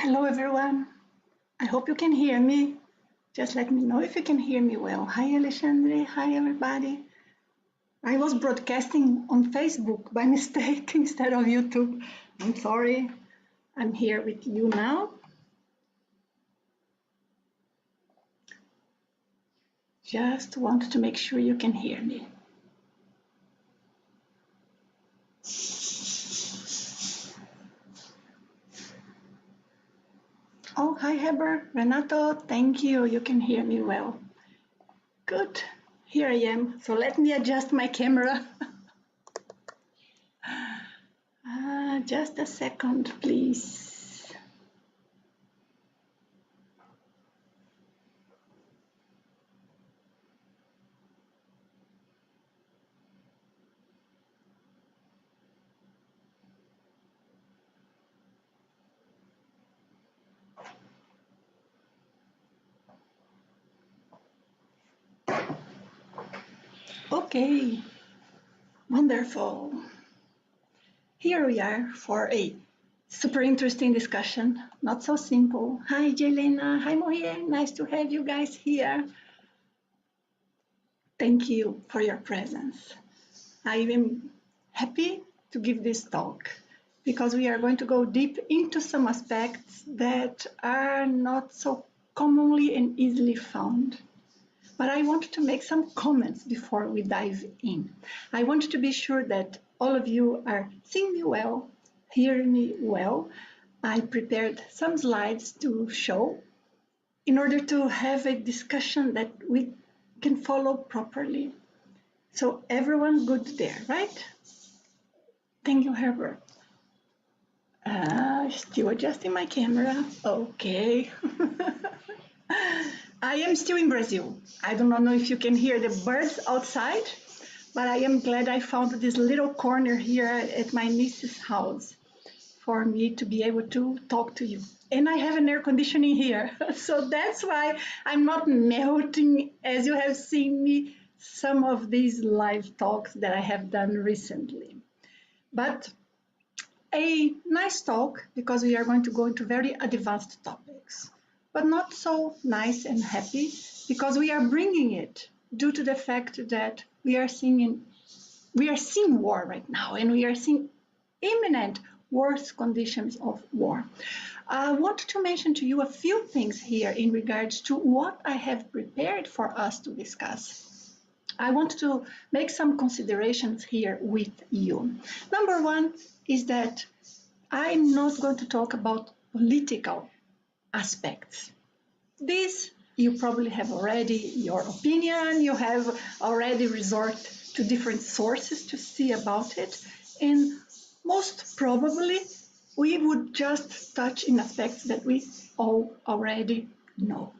Hello everyone, I hope you can hear me. Just let me know if you can hear me well. Hi Alexandre, hi everybody. I was broadcasting on Facebook by mistake instead of YouTube. I'm sorry, I'm here with you now. Just want to make sure you can hear me. Oh, hi Heber, Renato, thank you, you can hear me well. Good, here I am. So let me adjust my camera. Just a second, please. Okay, wonderful. Here we are for a super interesting discussion, not so simple. Hi Jelena, hi Mohier, nice to have you guys here. Thank you for your presence. I am happy to give this talk because we are going to go deep into some aspects that are not so commonly and easily found. But I want to make some comments before we dive in. I want to be sure that all of you are seeing me well, hearing me well. I prepared some slides to show in order to have a discussion that we can follow properly. So everyone good there, right? Thank you, Herbert. Still adjusting my camera. Okay. I am still in Brazil. I do not know if you can hear the birds outside, but I am glad I found this little corner here at my niece's house for me to be able to talk to you. And I have an air conditioning here, so that's why I'm not melting as you have seen me some of these live talks that I have done recently. But a nice talk because we are going to go into very advanced topics, but not so nice and happy because we are bringing it due to the fact that we are seeing war right now, and we are seeing imminent worse conditions of war. I want to mention to you a few things here in regards to what I have prepared for us to discuss. I want to make some considerations here with you. Number one is that I'm not going to talk about political aspects. This, you probably have already your opinion, you have already resort to different sources to see about it, and most probably we would just touch in aspects that we all already know.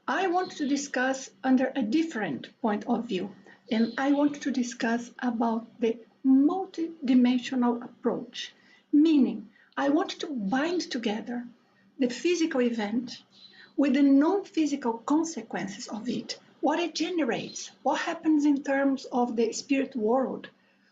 I want to discuss under a different point of view, and I want to discuss about the multidimensional approach, meaning I want to bind together the physical event with the non-physical consequences of it, what it generates, what happens in terms of the spirit world,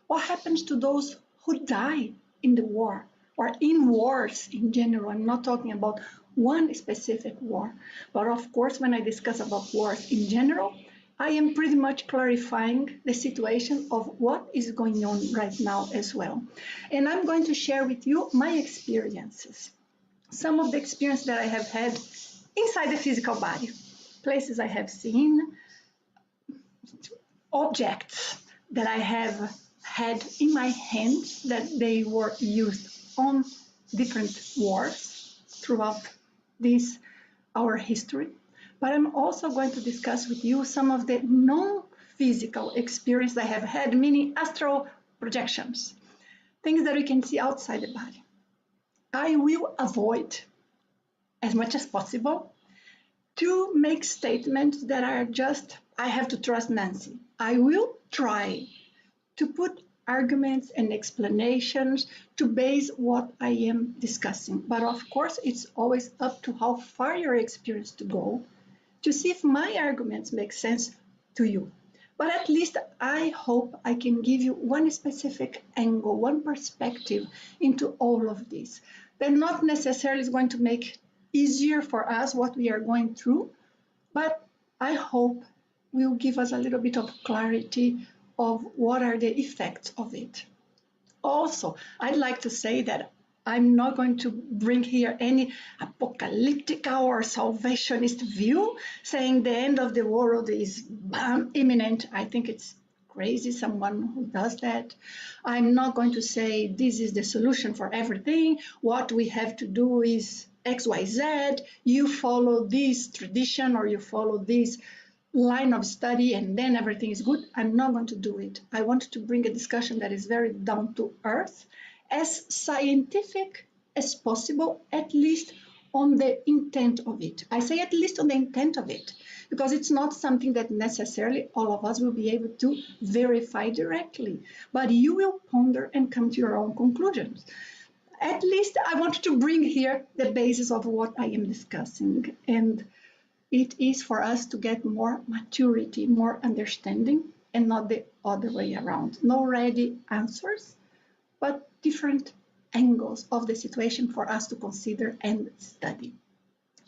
what happens to those who die in the war or in wars in general. I'm not talking about one specific war, but of course when I discuss about wars in general, I am pretty much clarifying the situation of what is going on right now as well. And I'm going to share with you my experiences, some of the experience that I have had inside the physical body, places I have seen, objects that I have had in my hands that they were used on different wars throughout our history. But I'm also going to discuss with you some of the non-physical experience I have had, meaning astral projections, things that we can see outside the body. I will avoid, as much as possible, to make statements that are just, I have to trust Nancy. I will try to put arguments and explanations to base what I am discussing. But of course, it's always up to how far you're experienced to go to see if my arguments make sense to you. But at least I hope I can give you one specific angle, one perspective into all of this. that not necessarily is going to make easier for us what we are going through, but I hope will give us a little bit of clarity of what are the effects of it. Also, I'd like to say that I'm not going to bring here any apocalyptic or salvationist view saying the end of the world is imminent. I think it's crazy, someone who does that. I'm not going to say this is the solution for everything. What we have to do is XYZ. You follow this tradition or you follow this line of study and then everything is good. I'm not going to do it. I want to bring a discussion that is very down to earth, as scientific as possible, at least on the intent of it. I say at least on the intent of it, because it's not something that necessarily all of us will be able to verify directly, but you will ponder and come to your own conclusions. At least I want to bring here the basis of what I am discussing, and it is for us to get more maturity, more understanding, and not the other way around. No ready answers, but different angles of the situation for us to consider and study.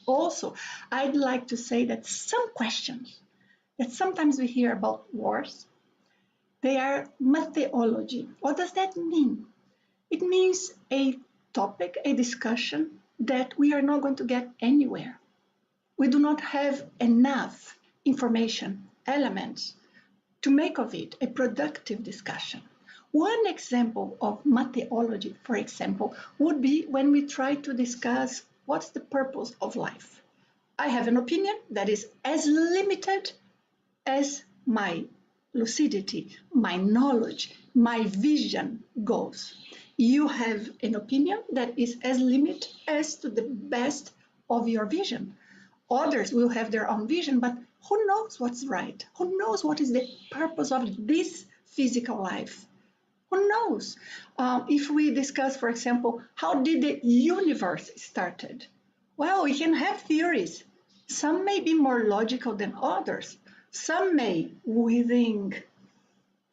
Also, I'd like to say that some questions that sometimes we hear about wars, they are Mataeology. What does that mean? It means a topic, a discussion that we are not going to get anywhere. We do not have enough information, elements, to make of it a productive discussion. One example of Mataeology, for example, would be when we try to discuss what's the purpose of life. I have an opinion that is as limited as my lucidity, my knowledge, my vision goes. You have an opinion that is as limited as to the best of your vision. Others will have their own vision, but who knows what's right? Who knows what is the purpose of this physical life? Who knows? If we discuss, for example, how did the universe started? Well, we can have theories. Some may be more logical than others. Some may, within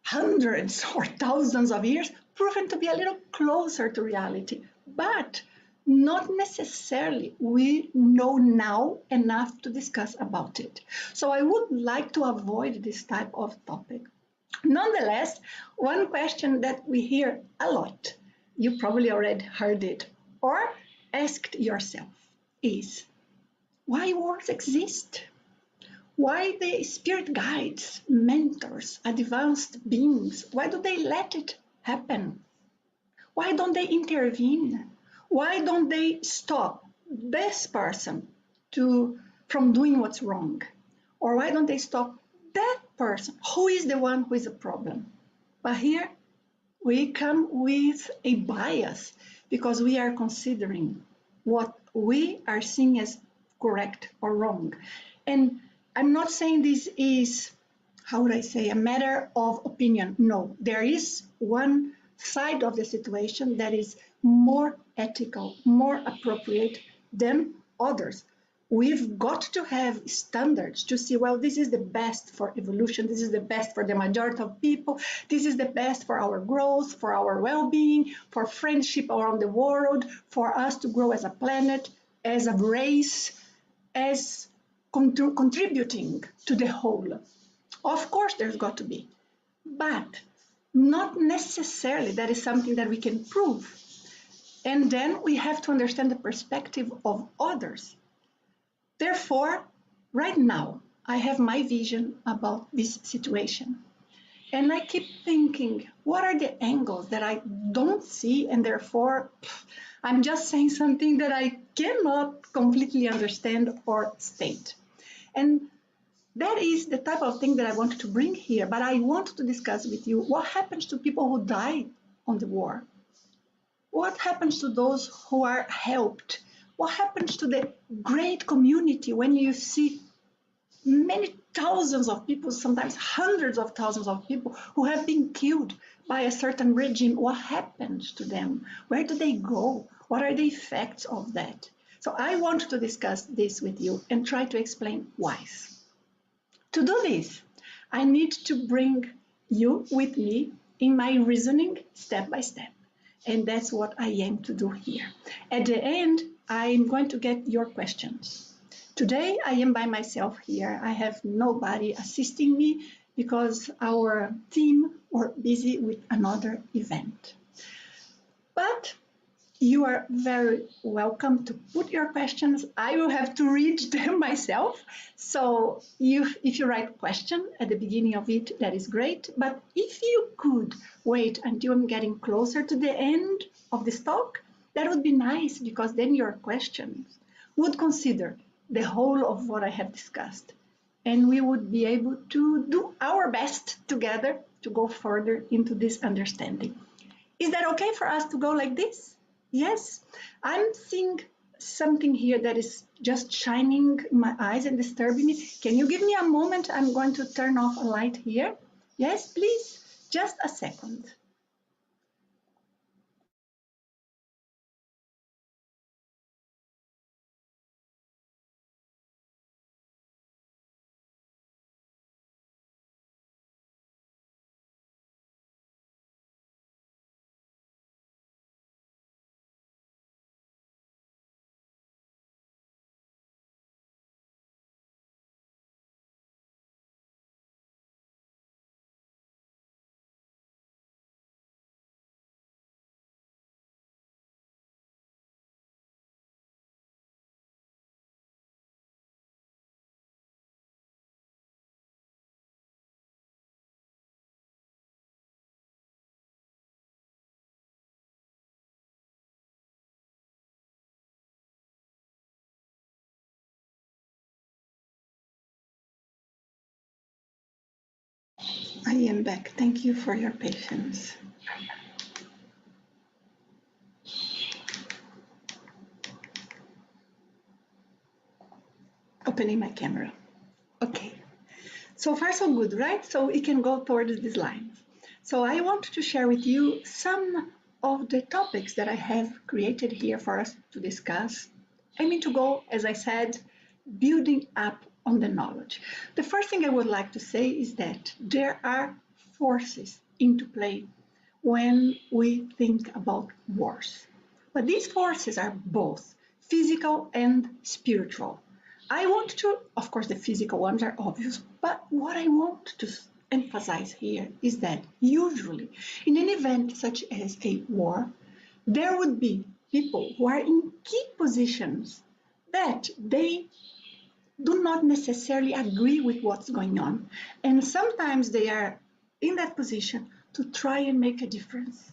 hundreds or thousands of years, proven to be a little closer to reality. But not necessarily we know now enough to discuss about it. So I would like to avoid this type of topic. Nonetheless, one question that we hear a lot, you probably already heard it or asked yourself, is why wars exist? Why the spirit guides, mentors, advanced beings, why do they let it happen? Why don't they intervene? Why don't they stop this person from doing what's wrong? Or why don't they stop that person who is the one who is a problem? But here we come with a bias because we are considering what we are seeing as correct or wrong. And I'm not saying this is, how would I say, a matter of opinion. No, there is one side of the situation that is more ethical, more appropriate than others. We've got to have standards to see, well, this is the best for evolution, this is the best for the majority of people, this is the best for our growth, for our well-being, for friendship around the world, for us to grow as a planet, as a race, as contributing to the whole. Of course, there's got to be, but not necessarily that is something that we can prove. And then we have to understand the perspective of others. Therefore, right now, I have my vision about this situation. And I keep thinking, what are the angles that I don't see, and therefore I'm just saying something that I cannot completely understand or state. And that is the type of thing that I wanted to bring here, but I want to discuss with you what happens to people who die on the war. What happens to those who are helped? What happens to the great community when you see many thousands of people, sometimes hundreds of thousands of people who have been killed by a certain regime? What happens to them? Where do they go? What are the effects of that? So I want to discuss this with you and try to explain why. To do this, I need to bring you with me in my reasoning step by step. And that's what I aim to do here. At the end, I'm going to get your questions. Today, I am by myself here. I have nobody assisting me because our team were busy with another event. But you are very welcome to put your questions. I will have to read them myself. So if you write a question at the beginning of it, that is great. But if you could wait until I'm getting closer to the end of this talk, that would be nice, because then your questions would consider the whole of what I have discussed. And we would be able to do our best together to go further into this understanding. Is that okay for us to go like this? Yes, I'm seeing something here that is just shining in my eyes and disturbing me. Can you give me a moment? I'm going to turn off a light here. Yes, please, just a second. I am back. Thank you for your patience. Opening my camera. Okay. So far, so good, right? So we can go towards these lines. So I want to share with you some of the topics that I have created here for us to discuss. I mean to go, as I said, building up on the knowledge. The first thing I would like to say is that there are forces into play when we think about wars. But these forces are both physical and spiritual. I want to, of course, the physical ones are obvious, but what I want to emphasize here is that usually in an event such as a war, there would be people who are in key positions that they do not necessarily agree with what's going on. And sometimes they are in that position to try and make a difference.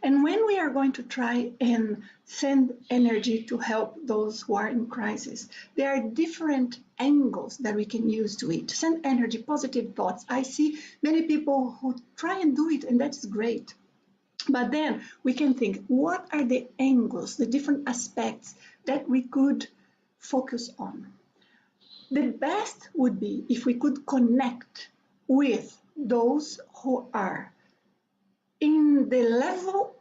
And when we are going to try and send energy to help those who are in crisis, there are different angles that we can use to it. Send energy, positive thoughts. I see many people who try and do it, and that's great. But then we can think, what are the angles, the different aspects that we could focus on? The best would be if we could connect with those who are in the level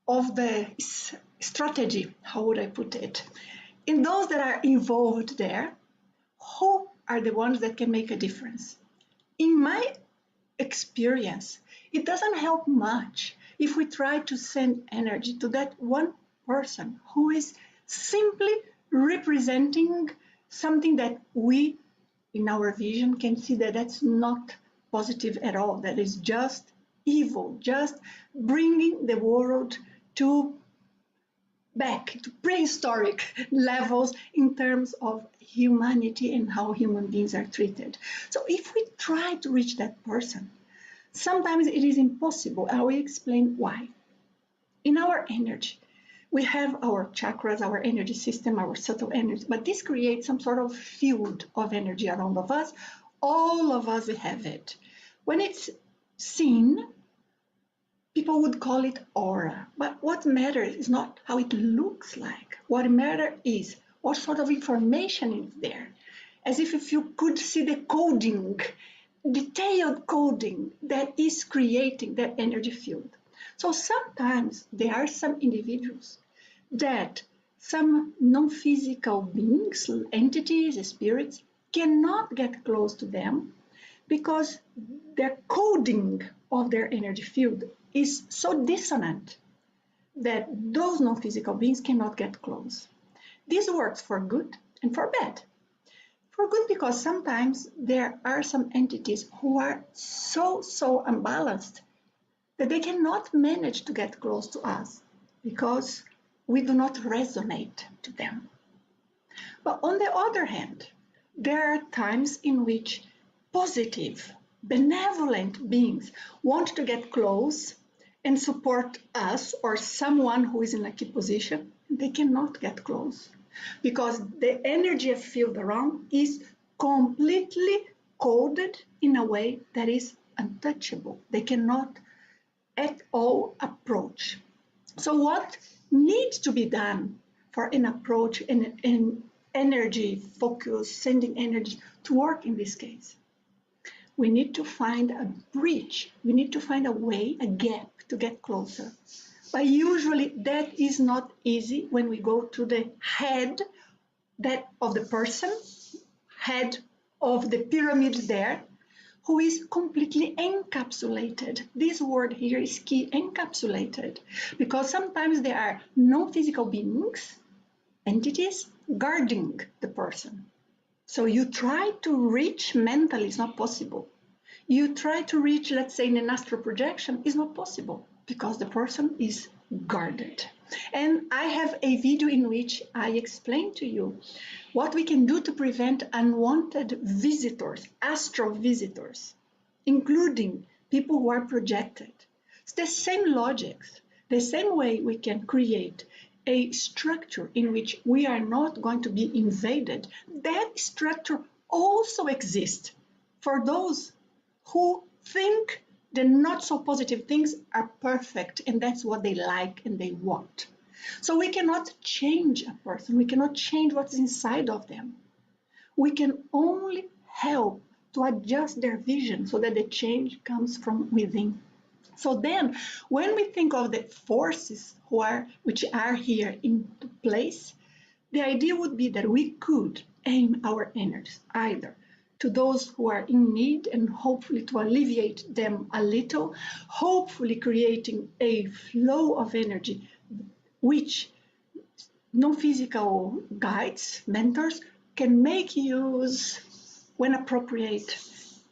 of the strategy, how would I put it? In those that are involved there, who are the ones that can make a difference? In my experience, it doesn't help much if we try to send energy to that one person who is simply representing something that we, in our vision, can see that that's not positive at all, that is just evil, just bringing the world to back to prehistoric levels in terms of humanity and how human beings are treated. So if we try to reach that person, sometimes it is impossible. I will explain why. In our energy, we have our chakras, our energy system, our subtle energy, but this creates some sort of field of energy around of us. All of us have it. When it's seen, people would call it aura. But what matters is not how it looks like. What matters is what sort of information is there. As if you could see the coding, detailed coding that is creating that energy field. So sometimes there are some individuals that some non-physical beings, entities, spirits, cannot get close to them because their coding of their energy field is so dissonant that those non-physical beings cannot get close. This works for good and for bad. For good because sometimes there are some entities who are so unbalanced that they cannot manage to get close to us because we do not resonate to them. But on the other hand, there are times in which positive, benevolent beings want to get close and support us or someone who is in a key position. They cannot get close because the energy field around is completely coded in a way that is untouchable. They cannot at all approach. So what needs to be done for an approach and an energy focus, sending energy to work in this case? We need to find a bridge. We need to find a way, a gap to get closer. But usually that is not easy when we go to the head of the person, head of the pyramid there, who is completely encapsulated. This word here is key, encapsulated, because sometimes there are non-physical beings, entities, guarding the person. So you try to reach mentally, it's not possible. You try to reach, let's say, in an astral projection, it's not possible because the person is guarded. And I have a video in which I explain to you what we can do to prevent unwanted visitors, astral visitors, including people who are projected. It's the same logics, the same way we can create a structure in which we are not going to be invaded. That structure also exists for those who think the not so positive things are perfect and that's what they like and they want. So we cannot change a person. We cannot change what's inside of them. We can only help to adjust their vision so that the change comes from within. So then, when we think of the forces which are here into place, the idea would be that we could aim our energies either to those who are in need and hopefully to alleviate them a little, hopefully creating a flow of energy which non-physical guides, mentors, can make use when appropriate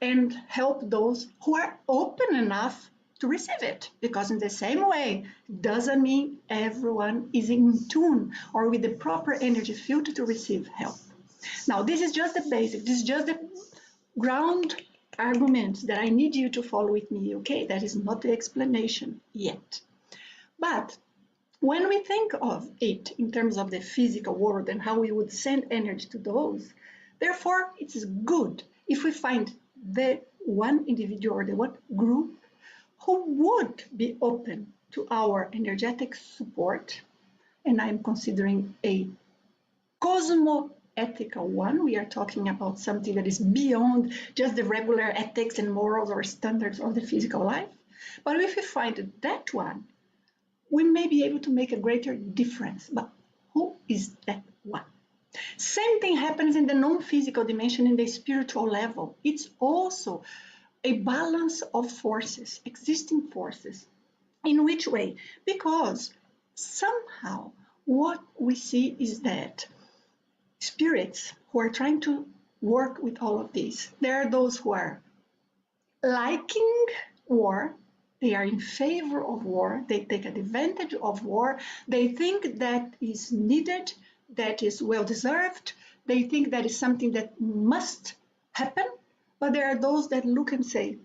and help those who are open enough to receive it, because in the same way, doesn't mean everyone is in tune or with the proper energy field to receive help. Now, this is just the basic, this is just the ground arguments that I need you to follow with me, okay? That is not the explanation yet. But when we think of it in terms of the physical world and how we would send energy to those, therefore, it is good if we find the one individual or the one group who would be open to our energetic support, and I'm considering a Cosmo Ethical one. We are talking about something that is beyond just the regular ethics and morals or standards of the physical life. But if we find that one, we may be able to make a greater difference. But who is that one? Same thing happens in the non-physical dimension, in the spiritual level. It's also a balance of forces, existing forces. In which way? Because somehow what we see is that spirits who are trying to work with all of this, there are those who are liking war, they are in favor of war, they take advantage of war, they think that is needed, that is well deserved, they think that is something that must happen. But there are those that look and say,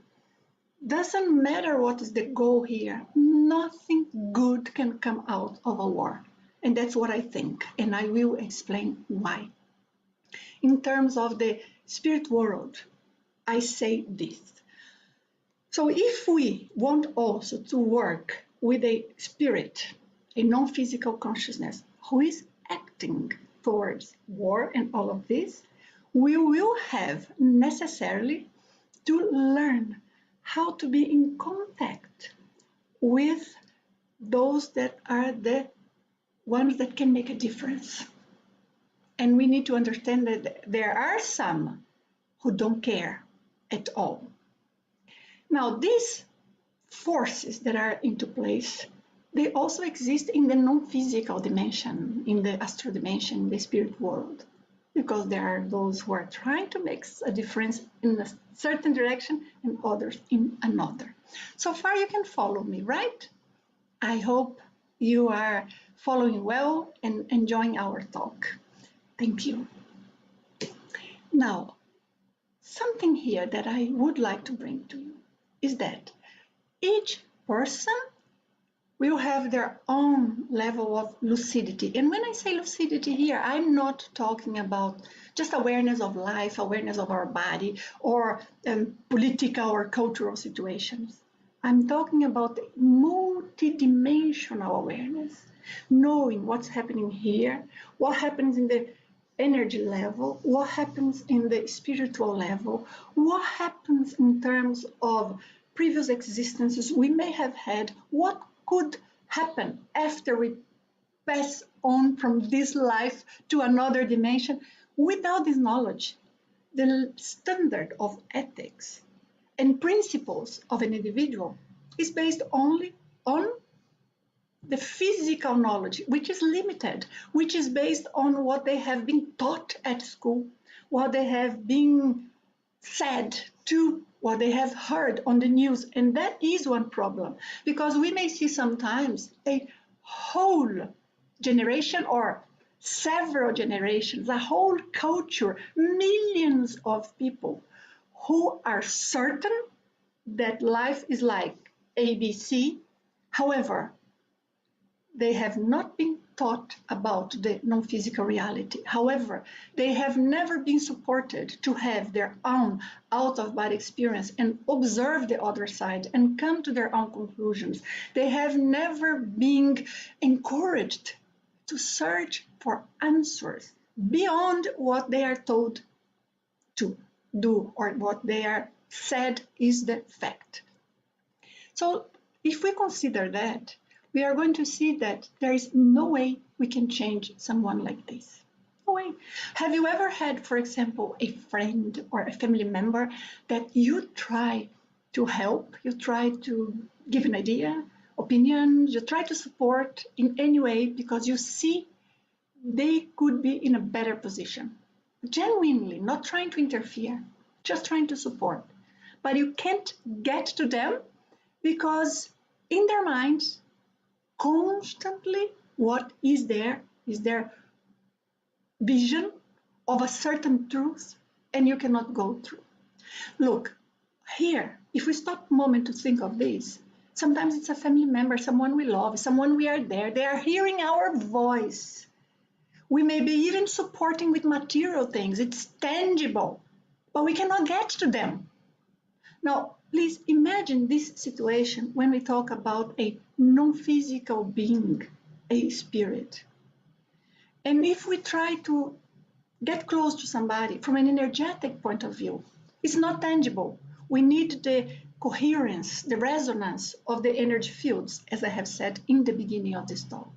doesn't matter what is the goal here, nothing good can come out of a war. And that's what I think, and I will explain why. In terms of the spirit world, I say this. So if we want also to work with a spirit, a non-physical consciousness, who is acting towards war and all of this, we will have necessarily to learn how to be in contact with those that are the ones that can make a difference. And we need to understand that there are some who don't care at all. Now, this forces that are into place, they also exist in the non-physical dimension, in the astral dimension, in the spirit world, because there are those who are trying to make a difference in a certain direction and others in another. So far you can follow me, right? I hope you are following well and enjoying our talk. Thank you. Now, something here that I would like to bring to you is that each person will have their own level of lucidity. And when I say lucidity here, I'm not talking about just awareness of life, awareness of our body, or political or cultural situations. I'm talking about multidimensional awareness, knowing what's happening here, what happens in the energy level, what happens in the spiritual level, what happens in terms of previous existences we may have had, what could happen after we pass on from this life to another dimension. Without this knowledge, the standard of ethics and principles of an individual is based only on the physical knowledge, which is limited, which is based on what they have been taught at school, what they have been said to, what they have heard on the news. And that is one problem, because we may see sometimes a whole generation or several generations, a whole culture, millions of people who are certain that life is like ABC. However, they have not been taught about the non-physical reality. However, they have never been supported to have their own out-of-body experience and observe the other side and come to their own conclusions. They have never been encouraged to search for answers beyond what they are told to do or what they are said is the fact. So if we consider that, we are going to see that there is no way we can change someone like this. No way. Have you ever had, for example, a friend or a family member that you try to help, you try to give an idea, opinion, you try to support in any way because you see they could be in a better position? Genuinely, not trying to interfere, just trying to support. But you can't get to them because in their minds, constantly what is their vision of a certain truth, and you cannot go through. Look, here, if we stop a moment to think of this, sometimes it's a family member, someone we love, someone we are there, they are hearing our voice. We may be even supporting with material things, it's tangible, but we cannot get to them. Now, please imagine this situation when we talk about a non-physical being, a spirit. And if we try to get close to somebody from an energetic point of view, it's not tangible. We need the coherence, the resonance of the energy fields, as I have said in the beginning of this talk.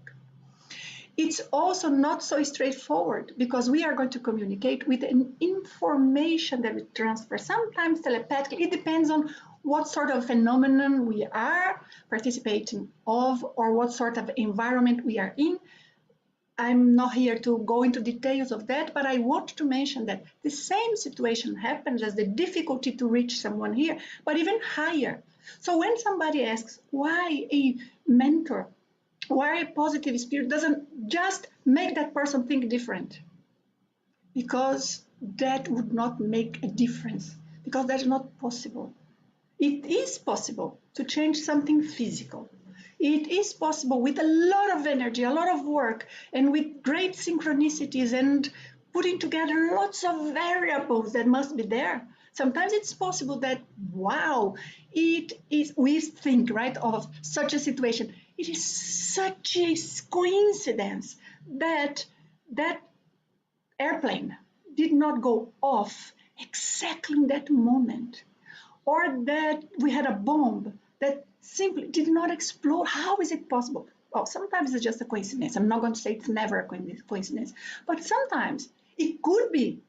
It's also not so straightforward because we are going to communicate with an information that we transfer, sometimes telepathically. It depends on what sort of phenomenon we are participating of or what sort of environment we are in. I'm not here to go into details of that, but I want to mention that the same situation happens as the difficulty to reach someone here, but even higher. So when somebody asks why a mentor, why a positive spirit doesn't just make that person think different, because that would not make a difference, because that's not possible. It is possible to change something physical. It is possible with a lot of energy, a lot of work, and with great synchronicities and putting together lots of variables that must be there. Sometimes it's possible that, wow, it is, we think, right, of such a situation. It is such a coincidence that that airplane did not go off exactly in that moment, or that we had a bomb that simply did not explode. How is it possible? Well, sometimes it's just a coincidence. I'm not going to say it's never a coincidence, but sometimes it could be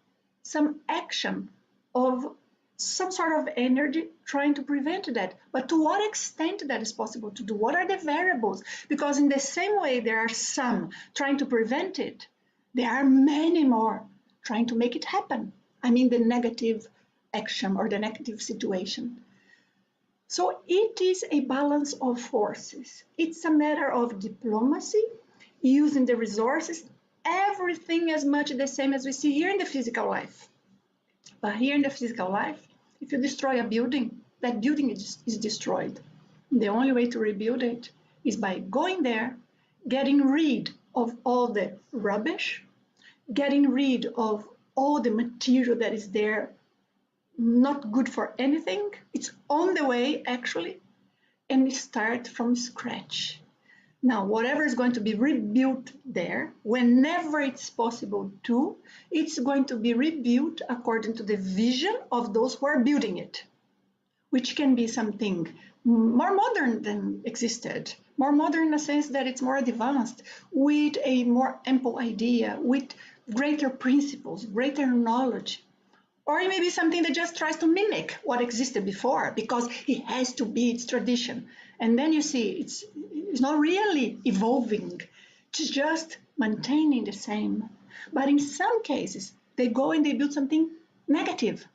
some action of some sort of energy trying to prevent that. But to what extent that is possible to do? What are the variables? Because in the same way there are some trying to prevent it, there are many more trying to make it happen. I mean the negative action or the negative situation. So it is a balance of forces. It's a matter of diplomacy, using the resources, everything as much the same as we see here in the physical life. But here in the physical life, if you destroy a building, that building is destroyed. The only way to rebuild it is by going there, getting rid of all the rubbish, getting rid of all the material that is there, not good for anything. It's on the way, actually, and start from scratch. Now, whatever is going to be rebuilt there, whenever it's possible to, it's going to be rebuilt according to the vision of those who are building it, which can be something more modern than existed, more modern in the sense that it's more advanced, with a more ample idea, with greater principles, greater knowledge. Or it may be something that just tries to mimic what existed before because it has to be its tradition. And then you see it's not really evolving, it's just maintaining the same. But in some cases, they go and they build something negative.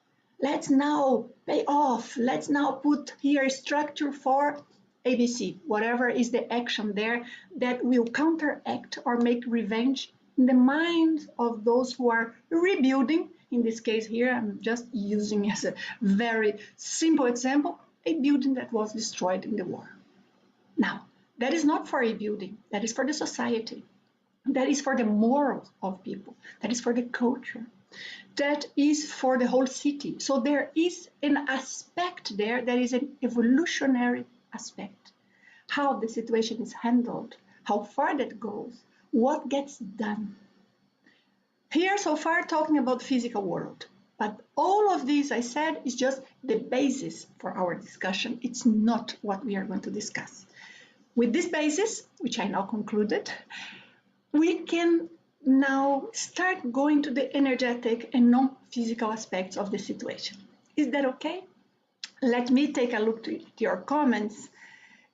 Let's now pay off. Let's now put here a structure for ABC, whatever is the action there that will counteract or make revenge in the minds of those who are rebuilding. In this case here, I'm just using as a very simple example, a building that was destroyed in the war. Now, that is not for a building, that is for the society, that is for the morals of people, that is for the culture, that is for the whole city. So there is an aspect there that is an evolutionary aspect. How the situation is handled, how far that goes, what gets done. Here so far talking about the physical world, but all of this I said is just the basis for our discussion. It's not what we are going to discuss. With this basis, which I now concluded, we can now start going to the energetic and non-physical aspects of the situation. Is that okay? Let me take a look to your comments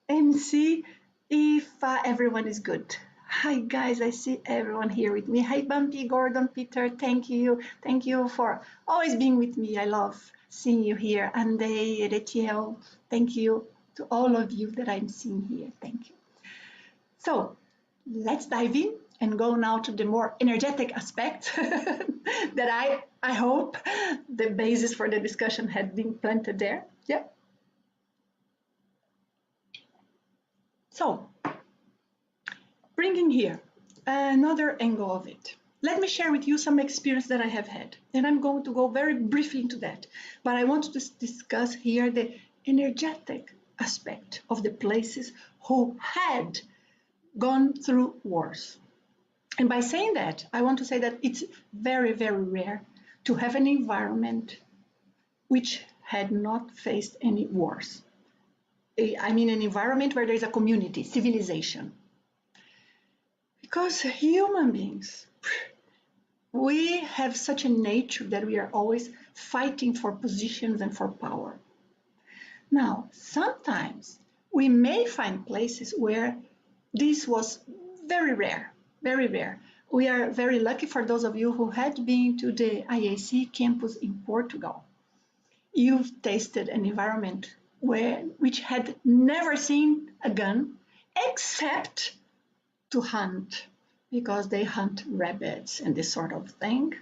and see if everyone is good. Hi guys, I see everyone here with me. Hi Bumpy, Gordon, Peter, thank you. Thank you for always being with me. I love seeing you here. Ande, Retiel, thank you to all of you that I'm seeing here. Thank you. So let's dive in and go now to the more energetic aspect that I hope the basis for the discussion had been planted there. Yeah. So, bringing here another angle of it. Let me share with you some experience that I have had, and I'm going to go very briefly into that. But I want to discuss here the energetic aspect of the places who had gone through wars. And by saying that, I want to say that it's very, very rare to have an environment which had not faced any wars. I mean an environment where there is a community, civilization. Because human beings, we have such a nature that we are always fighting for positions and for power. Now, sometimes we may find places where this was very rare, very rare. We are very lucky for those of you who had been to the IAC campus in Portugal. You've tasted an environment which had never seen a gun except to hunt, because they hunt rabbits and this sort of thing.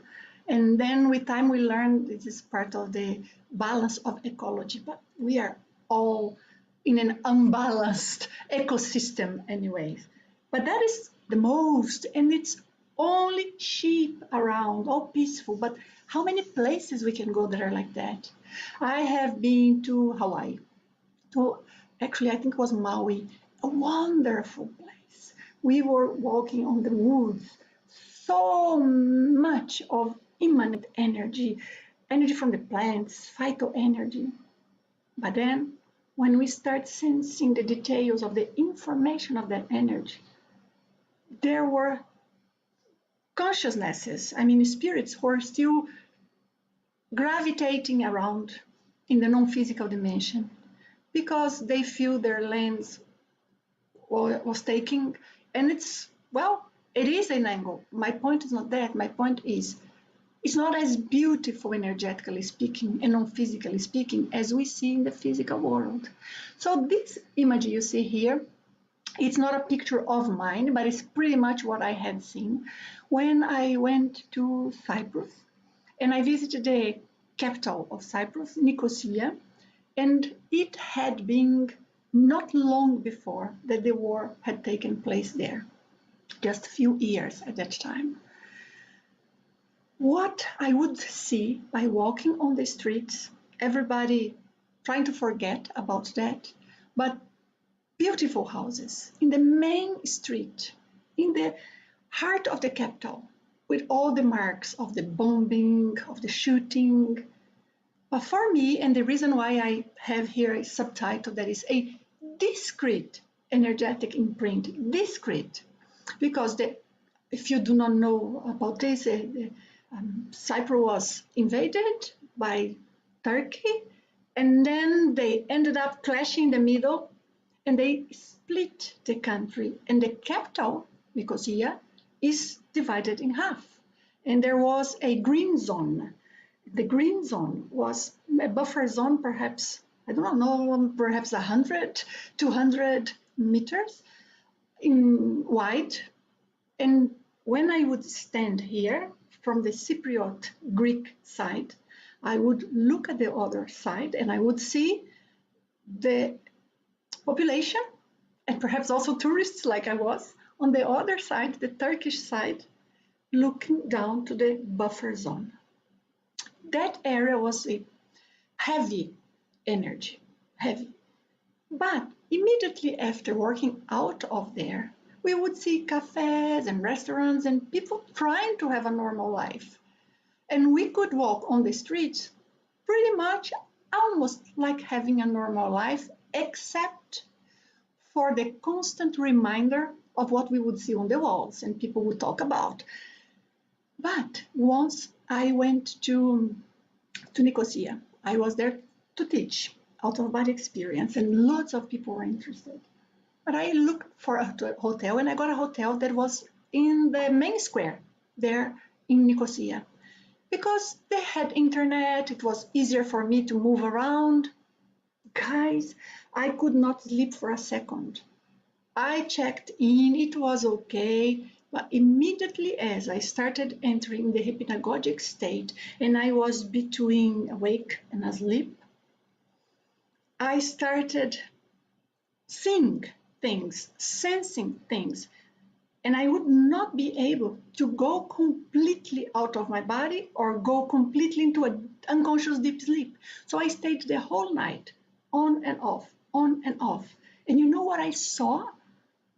And then with time we learn this is part of the balance of ecology, but we are all in an unbalanced ecosystem anyways. But that is the most, and it's only sheep around, all peaceful. But how many places we can go that are like that? I have been to Hawaii, actually I think it was Maui, a wonderful place. We were walking on the woods, so much of immanent energy, energy from the plants, phytoenergy. But then when we start sensing the details of the information of that energy, there were consciousnesses, I mean spirits who are still gravitating around in the non-physical dimension because they feel their lands was taking, and it's, well, it is an angle. My point is not that. My point is it's not as beautiful energetically speaking and non-physically speaking as we see in the physical world. So this image you see here, it's not a picture of mine, but it's pretty much what I had seen when I went to Cyprus and I visited the capital of Cyprus, Nicosia, and it had been not long before that the war had taken place there, just a few years at that time. What I would see by walking on the streets, everybody trying to forget about that, but beautiful houses in the main street, in the heart of the capital, with all the marks of the bombing, of the shooting. But for me, and the reason why I have here a subtitle that is a discrete energetic imprint, discrete, because if you do not know about this, Cyprus was invaded by Turkey, and then they ended up clashing in the middle, and they split the country, and the capital, Nicosia, is divided in half. And there was a green zone. The green zone was a buffer zone, perhaps, I don't know, perhaps 100, 200 meters wide. And when I would stand here from the Cypriot Greek side, I would look at the other side and I would see the population and perhaps also tourists like I was on the other side, the Turkish side, looking down to the buffer zone. That area was a heavy energy, heavy. But immediately after working out of there, we would see cafes and restaurants and people trying to have a normal life. And we could walk on the streets pretty much almost like having a normal life, except for the constant reminder of what we would see on the walls and people would talk about. But once I went to Nicosia, I was there to teach out-of-body experience, and lots of people were interested. But I looked for a hotel, and I got a hotel that was in the main square there in Nicosia. Because they had internet, it was easier for me to move around. Guys, I could not sleep for a second. I checked in, it was okay, but immediately as I started entering the hypnagogic state and I was between awake and asleep, I started seeing things, sensing things, and I would not be able to go completely out of my body or go completely into an unconscious deep sleep. So I stayed the whole night on and off, on and off. And you know what I saw?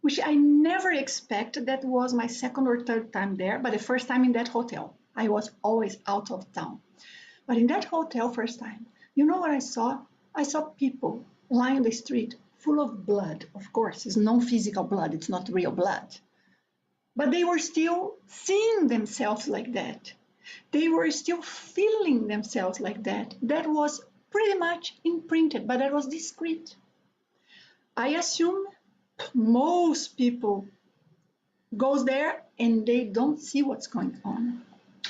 Which I never expected. That was my second or third time there, but the first time in that hotel. I was always out of town. But in that hotel, first time, you know what I saw? I saw people lying on the street full of blood. Of course, it's non-physical blood, it's not real blood. But they were still seeing themselves like that. They were still feeling themselves like that. That was pretty much imprinted, but that was discrete. I assume most people goes there and they don't see what's going on.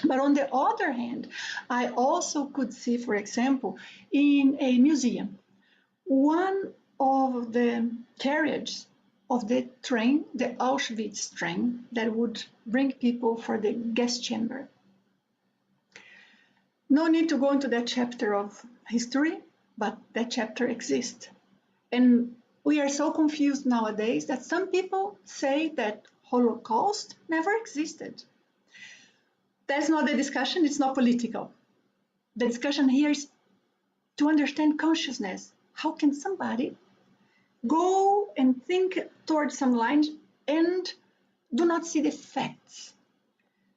But on the other hand, I also could see, for example, in a museum, one of the carriages of the train, the Auschwitz train, that would bring people for the gas chamber. No need to go into that chapter of history, but that chapter exists. And we are so confused nowadays that some people say that Holocaust never existed. That's not the discussion, it's not political. The discussion here is to understand consciousness. How can somebody go and think towards some lines and do not see the facts?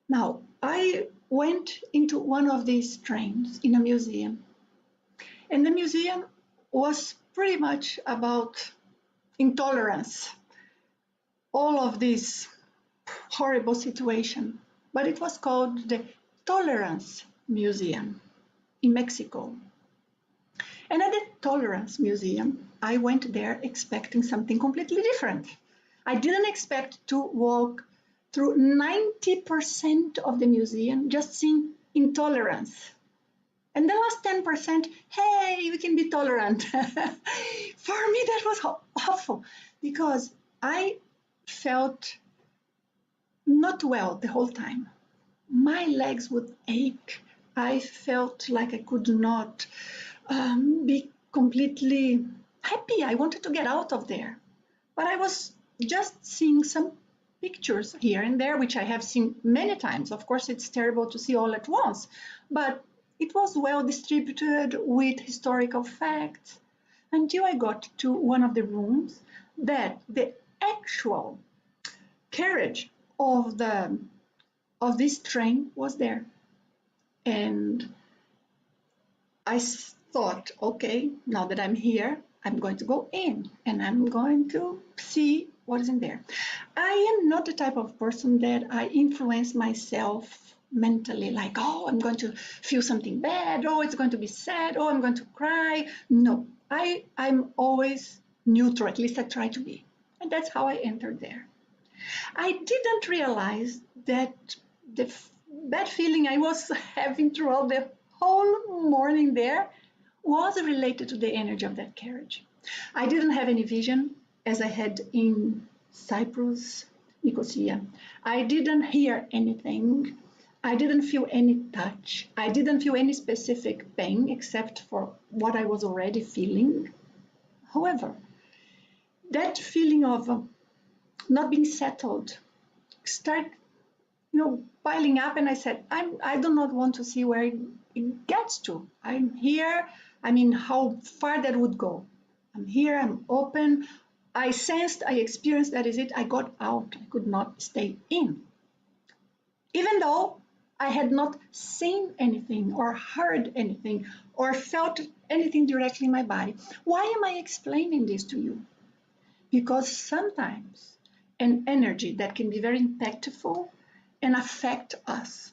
Now, I went into one of these trains in a museum, and the museum was pretty much about intolerance, all of this horrible situation, but it was called the Tolerance Museum in Mexico. And at the Tolerance Museum, I went there expecting something completely different. I didn't expect to walk through 90% of the museum just seeing intolerance. And the last 10%, hey, we can be tolerant. For me, that was awful because I felt not well the whole time. My legs would ache. I felt like I could not be completely happy. I wanted to get out of there. But I was just seeing some pictures here and there, which I have seen many times. Of course, it's terrible to see all at once, but it was well distributed with historical facts until I got to one of the rooms that the actual carriage of this train was there. And I thought, okay, now that I'm here, I'm going to go in and I'm going to see what is in there. I am not the type of person that I influence myself mentally, like, oh, I'm going to feel something bad, oh, it's going to be sad, oh, I'm going to cry. No, I'm always neutral, at least I try to be. And that's how I entered there. I didn't realize that the bad feeling I was having throughout the whole morning there was related to the energy of that carriage. I didn't have any vision as I had in Cyprus, Nicosia. I didn't hear anything. I didn't feel any touch. I didn't feel any specific pain except for what I was already feeling. However, that feeling of not being settled start, piling up, and I said, I do not want to see where it gets to. I'm here. I mean, how far that would go. I'm here. I'm open. I sensed, I experienced, that is it. I got out. I could not stay in. Even though I had not seen anything or heard anything or felt anything directly in my body. Why am I explaining this to you? Because sometimes an energy that can be very impactful and affect us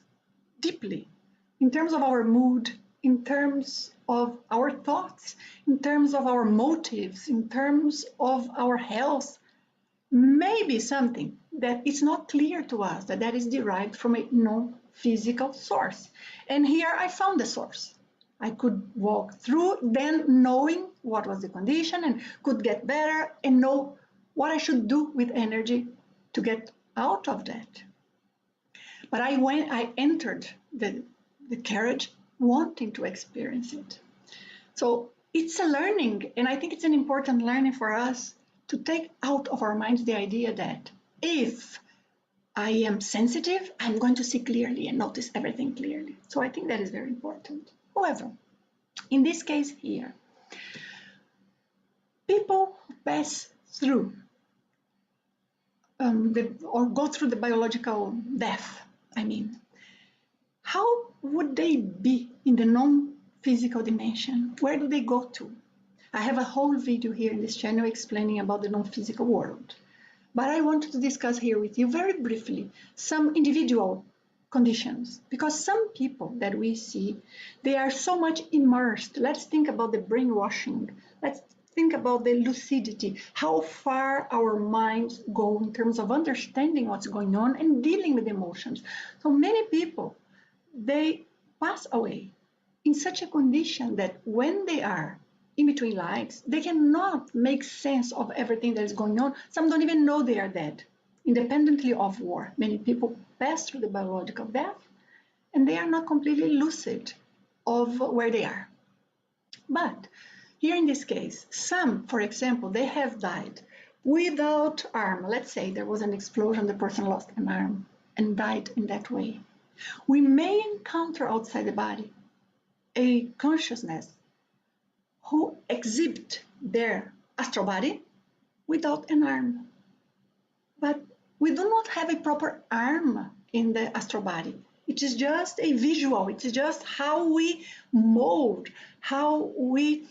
deeply in terms of our mood, in terms of our thoughts, in terms of our motives, in terms of our health, may be something that is not clear to us, that is derived from a non-physical source. And here I found the source. I could walk through then knowing what was the condition and could get better and know what I should do with energy to get out of that. But I entered the carriage wanting to experience it. So it's a learning, and I think it's an important learning for us to take out of our minds the idea that if I am sensitive, I'm going to see clearly and notice everything clearly. So I think that is very important. However, in this case here, people who pass through or go through the biological death, how would they be in the non-physical dimension? Where do they go to? I have a whole video here in this channel explaining about the non-physical world. But I wanted to discuss here with you very briefly some individual conditions, because some people that we see, they are so much immersed. Let's think about the brainwashing. Let's think about the lucidity, how far our minds go in terms of understanding what's going on and dealing with emotions. So many people, they pass away in such a condition that when they are in between lives, they cannot make sense of everything that is going on. Some don't even know they are dead, independently of war. Many people pass through the biological death and they are not completely lucid of where they are. But here in this case, some, for example, they have died without arm. Let's say there was an explosion, the person lost an arm and died in that way. We may encounter outside the body a consciousness who exhibit their astral body without an arm. But we do not have a proper arm in the astral body. It is just a visual. It is just how we mold, how we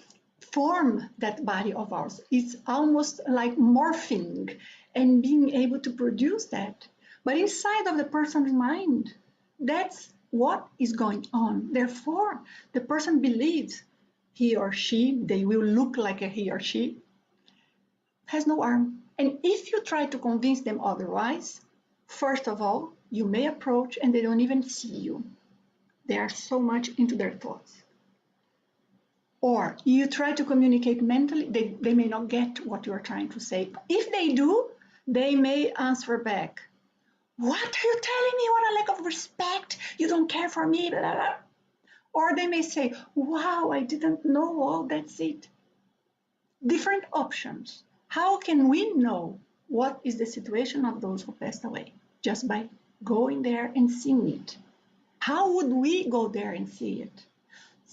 form that body of ours. It's almost like morphing and being able to produce that. But inside of the person's mind, that's what is going on. Therefore, the person believes he or she, they will look like a he or she, has no arm. And if you try to convince them otherwise, first of all, you may approach and they don't even see you. They are so much into their thoughts. Or you try to communicate mentally, they may not get what you are trying to say. If they do, they may answer back, "What are you telling me? What a lack of respect. You don't care for me, blah, blah, blah." Or they may say, "Wow, I didn't know all, that's it." Different options. How can we know what is the situation of those who passed away? Just by going there and seeing it. How would we go there and see it?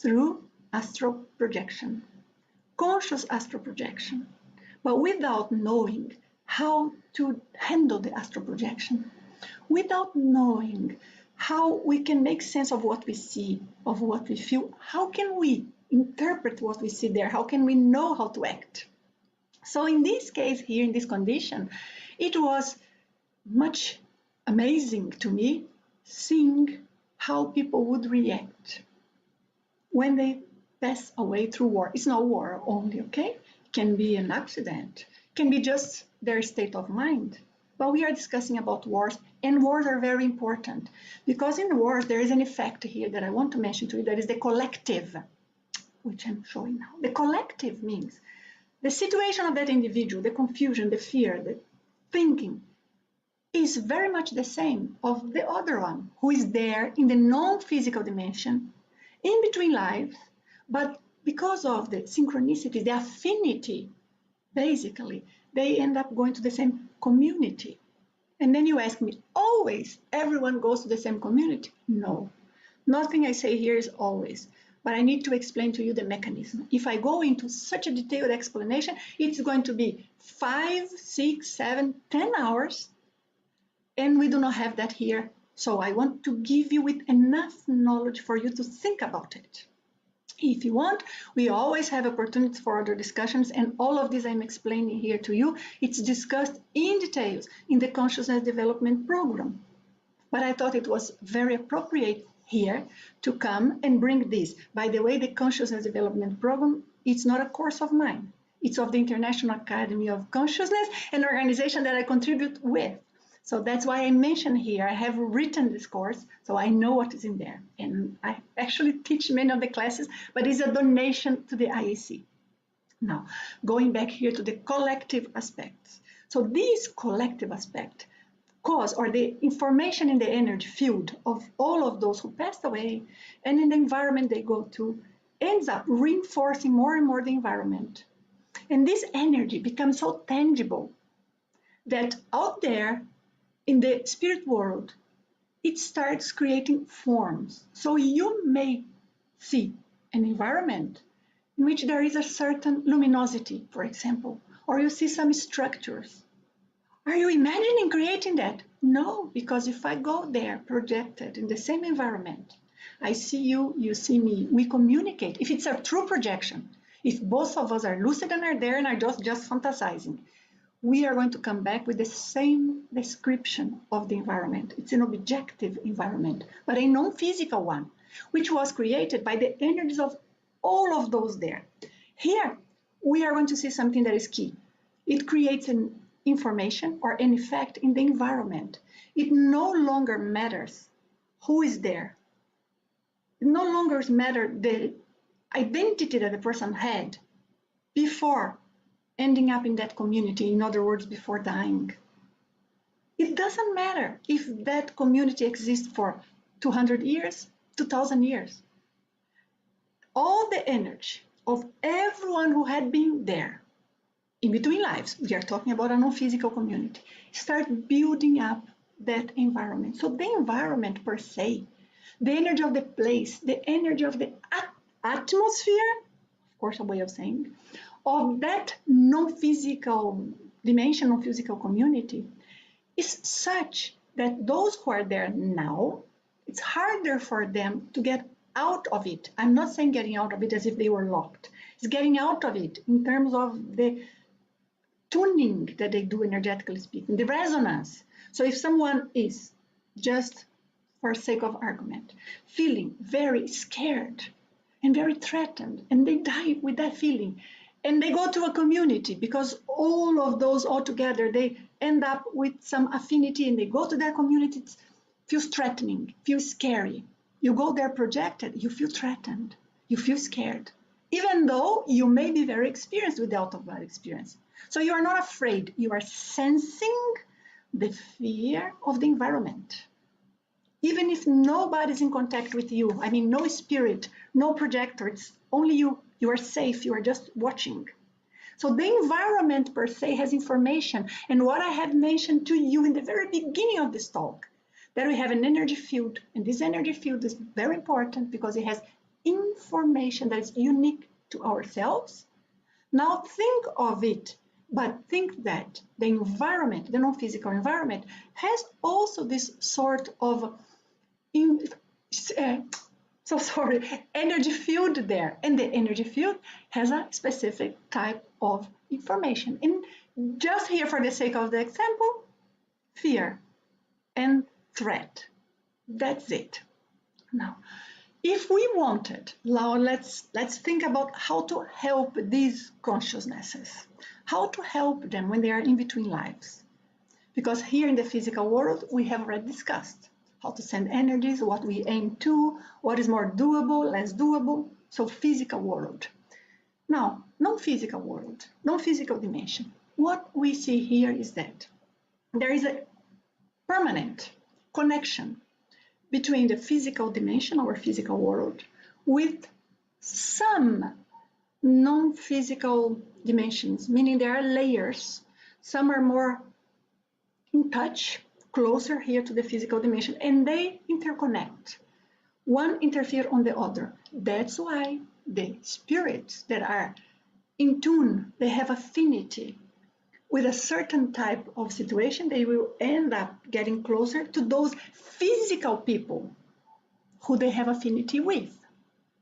Through astral projection, conscious astral projection, but without knowing how to handle the astral projection, without knowing how we can make sense of what we see, of what we feel, how can we interpret what we see there? How can we know how to act? So in this case here, in this condition, it was much amazing to me seeing how people would react when they pass away through war. It's not war only, okay? It can be an accident, it can be just their state of mind. But we are discussing about wars, and wars are very important because in wars there is an effect here that I want to mention to you, that is the collective, which I'm showing now. The collective means the situation of that individual, the confusion, the fear, the thinking is very much the same of the other one who is there in the non-physical dimension, in between lives, but because of the synchronicity, the affinity, basically, they end up going to the same community. And then you ask me, always everyone goes to the same community? No, nothing I say here is always. But I need to explain to you the mechanism. If I go into such a detailed explanation, it's going to be 5, 6, 7, 10 hours, and we do not have that here. So I want to give you with enough knowledge for you to think about it. If you want, we always have opportunities for other discussions, and all of this I'm explaining here to you, it's discussed in details in the Consciousness Development Program. But I thought it was very appropriate here to come and bring this. By the way, the Consciousness Development Program, it's not a course of mine. It's of the International Academy of Consciousness, an organization that I contribute with. So that's why I mentioned here, I have written this course, so I know what is in there. And I actually teach many of the classes, but it's a donation to the IAC. Now, going back here to the collective aspects. So this collective aspect, cause or the information in the energy field of all of those who passed away and in the environment they go to, ends up reinforcing more and more the environment. And this energy becomes so tangible that out there, in the spirit world, it starts creating forms. So you may see an environment in which there is a certain luminosity, for example, or you see some structures. Are you imagining creating that? No, because if I go there projected in the same environment, I see you, you see me, we communicate. If it's a true projection, if both of us are lucid and are there and are just fantasizing, we are going to come back with the same description of the environment. It's an objective environment, but a non-physical one, which was created by the energies of all of those there. Here, we are going to see something that is key. It creates an information or an effect in the environment. It no longer matters who is there. It no longer matters the identity that the person had before ending up in that community, in other words, before dying. It doesn't matter if that community exists for 200 years, 2,000 years. All the energy of everyone who had been there, in between lives, we are talking about a non-physical community, start building up that environment. So the environment per se, the energy of the place, the energy of the atmosphere, of course, a way of saying, of that non-physical dimension, non-physical community is such that those who are there now, it's harder for them to get out of it. I'm not saying getting out of it as if they were locked. It's getting out of it in terms of the tuning that they do energetically speaking, the resonance. So if someone is, just for sake of argument, feeling very scared, and very threatened, and they die with that feeling. And they go to a community because all of those all together, they end up with some affinity, and they go to that community. It feels threatening, feels scary. You go there projected, you feel threatened, you feel scared, even though you may be very experienced with the out-of-body experience. So you are not afraid, you are sensing the fear of the environment. Even if nobody's in contact with you, I mean, no spirit, no projector, it's only you, you are safe, you are just watching. So the environment per se has information. And what I have mentioned to you in the very beginning of this talk, that we have an energy field, and this energy field is very important because it has information that is unique to ourselves. Now think of it, but think that the environment, the non-physical environment, has also this sort of energy field there, and the energy field has a specific type of information. And just here for the sake of the example, fear and threat. That's it. Now, if we wanted, now let's think about how to help these consciousnesses, how to help them when they are in between lives. Because here in the physical world, we have already discussed how to send energies, what we aim to, what is more doable, less doable. So physical world. Now, non-physical world, non-physical dimension. What we see here is that there is a permanent connection between the physical dimension, our physical world, with some non-physical dimensions, meaning there are layers. Some are more in touch, closer here to the physical dimension, and they interconnect. One interferes on the other. That's why the spirits that are in tune, they have affinity with a certain type of situation, they will end up getting closer to those physical people who they have affinity with,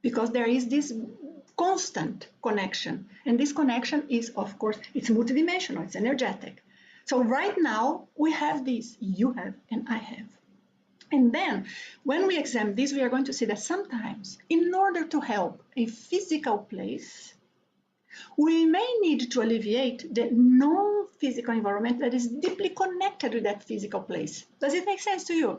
because there is this constant connection. And this connection is, of course, it's multidimensional, it's energetic. So right now, we have this, you have and I have. And then, when we examine this, we are going to see that sometimes, in order to help a physical place, we may need to alleviate the non-physical environment that is deeply connected with that physical place. Does it make sense to you?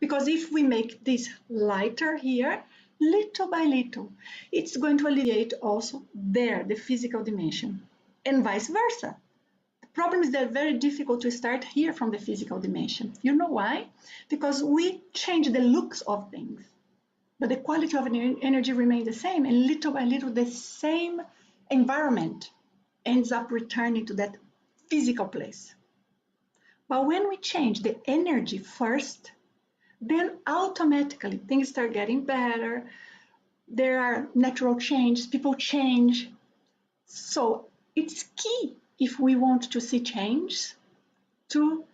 Because if we make this lighter here, little by little, it's going to alleviate also there, the physical dimension, and vice versa. The problem is that it's very difficult to start here from the physical dimension. You know why? Because we change the looks of things, but the quality of energy remains the same, and little by little, the same environment ends up returning to that physical place. But when we change the energy first, then automatically things start getting better. There are natural changes, people change. So it's key, if we want to see change, to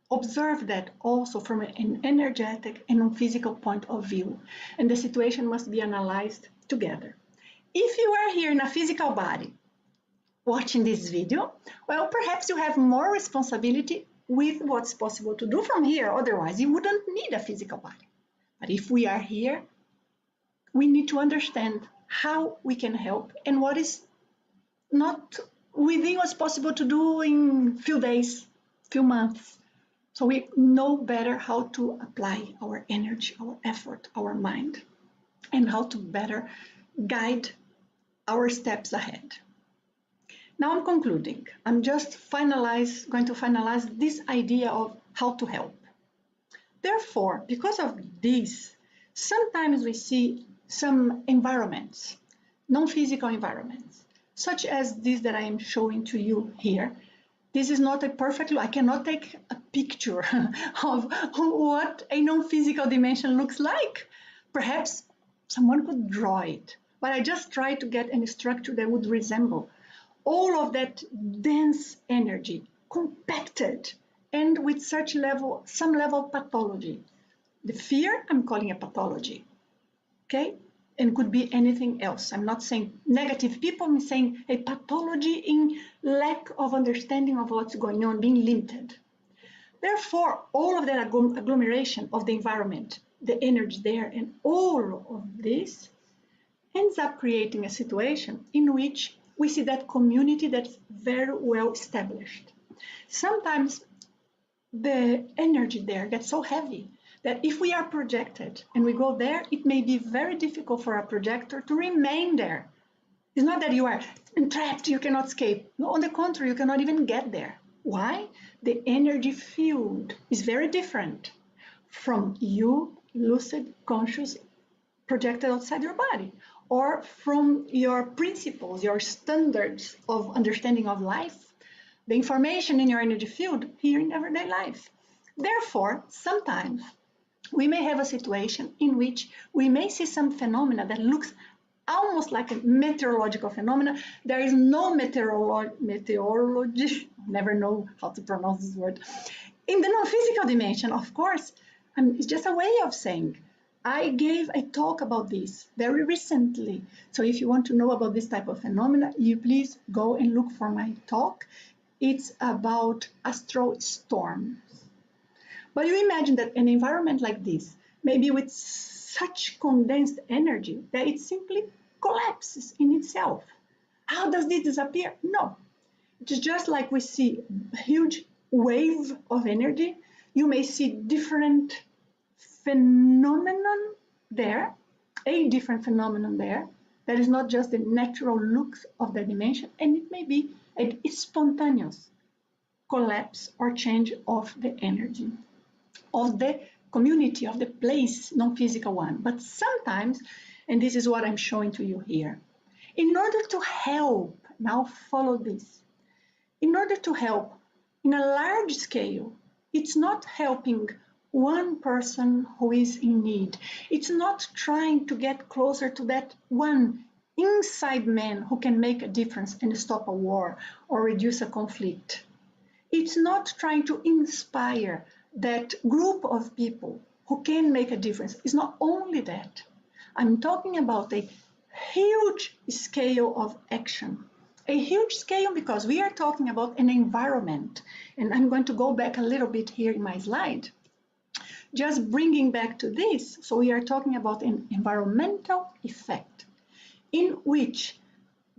observe that also from an energetic and non-physical point of view. And the situation must be analyzed together. If you are here in a physical body watching this video, well, perhaps you have more responsibility with what's possible to do from here. Otherwise, you wouldn't need a physical body. But if we are here, we need to understand how we can help and what is not within what's possible to do in few days, few months. So we know better how to apply our energy, our effort, our mind, and how to better guide our steps ahead. Now I'm concluding. I'm just going to finalize this idea of how to help. Therefore, because of this, sometimes we see some environments, non-physical environments, such as this that I am showing to you here. This is not a perfect look. I cannot take a picture of what a non-physical dimension looks like. Perhaps someone could draw it, but I just try to get a structure that would resemble all of that dense energy, compacted, and with some level of pathology. The fear, I'm calling a pathology, okay? And could be anything else. I'm not saying negative people, I'm saying a pathology in lack of understanding of what's going on, being limited. Therefore, all of that agglomeration of the environment, the energy there, and all of this ends up creating a situation in which we see that community that's very well established. Sometimes the energy there gets so heavy that if we are projected and we go there, it may be very difficult for a projector to remain there. It's not that you are entrapped, you cannot escape. No, on the contrary, you cannot even get there. Why? The energy field is very different from you, lucid, conscious, projected outside your body, or from your principles, your standards of understanding of life, the information in your energy field here in everyday life. Therefore, sometimes we may have a situation in which we may see some phenomena that looks almost like a meteorological phenomena. There is no meteorology, never know how to pronounce this word, in the non-physical dimension, of course. It's just a way of saying. I gave a talk about this very recently. So if you want to know about this type of phenomena, you please go and look for my talk. It's about astral storms. But you imagine that an environment like this, maybe with such condensed energy that it simply collapses in itself. How does this disappear? No. It's just like we see a huge wave of energy. You may see different phenomenon there, a different phenomenon there. That is not just the natural looks of the dimension, and it may be a spontaneous collapse or change of the energy of the community, of the place, non-physical one. But sometimes, and this is what I'm showing to you here, in order to help, now follow this, in order to help in a large scale, it's not helping one person who is in need. It's not trying to get closer to that one inside man who can make a difference and stop a war or reduce a conflict. It's not trying to inspire that group of people who can make a difference. It's not only that. I'm talking about a huge scale of action. A huge scale because we are talking about an environment. And I'm going to go back a little bit here in my slide. Just bringing back to this, so we are talking about an environmental effect in which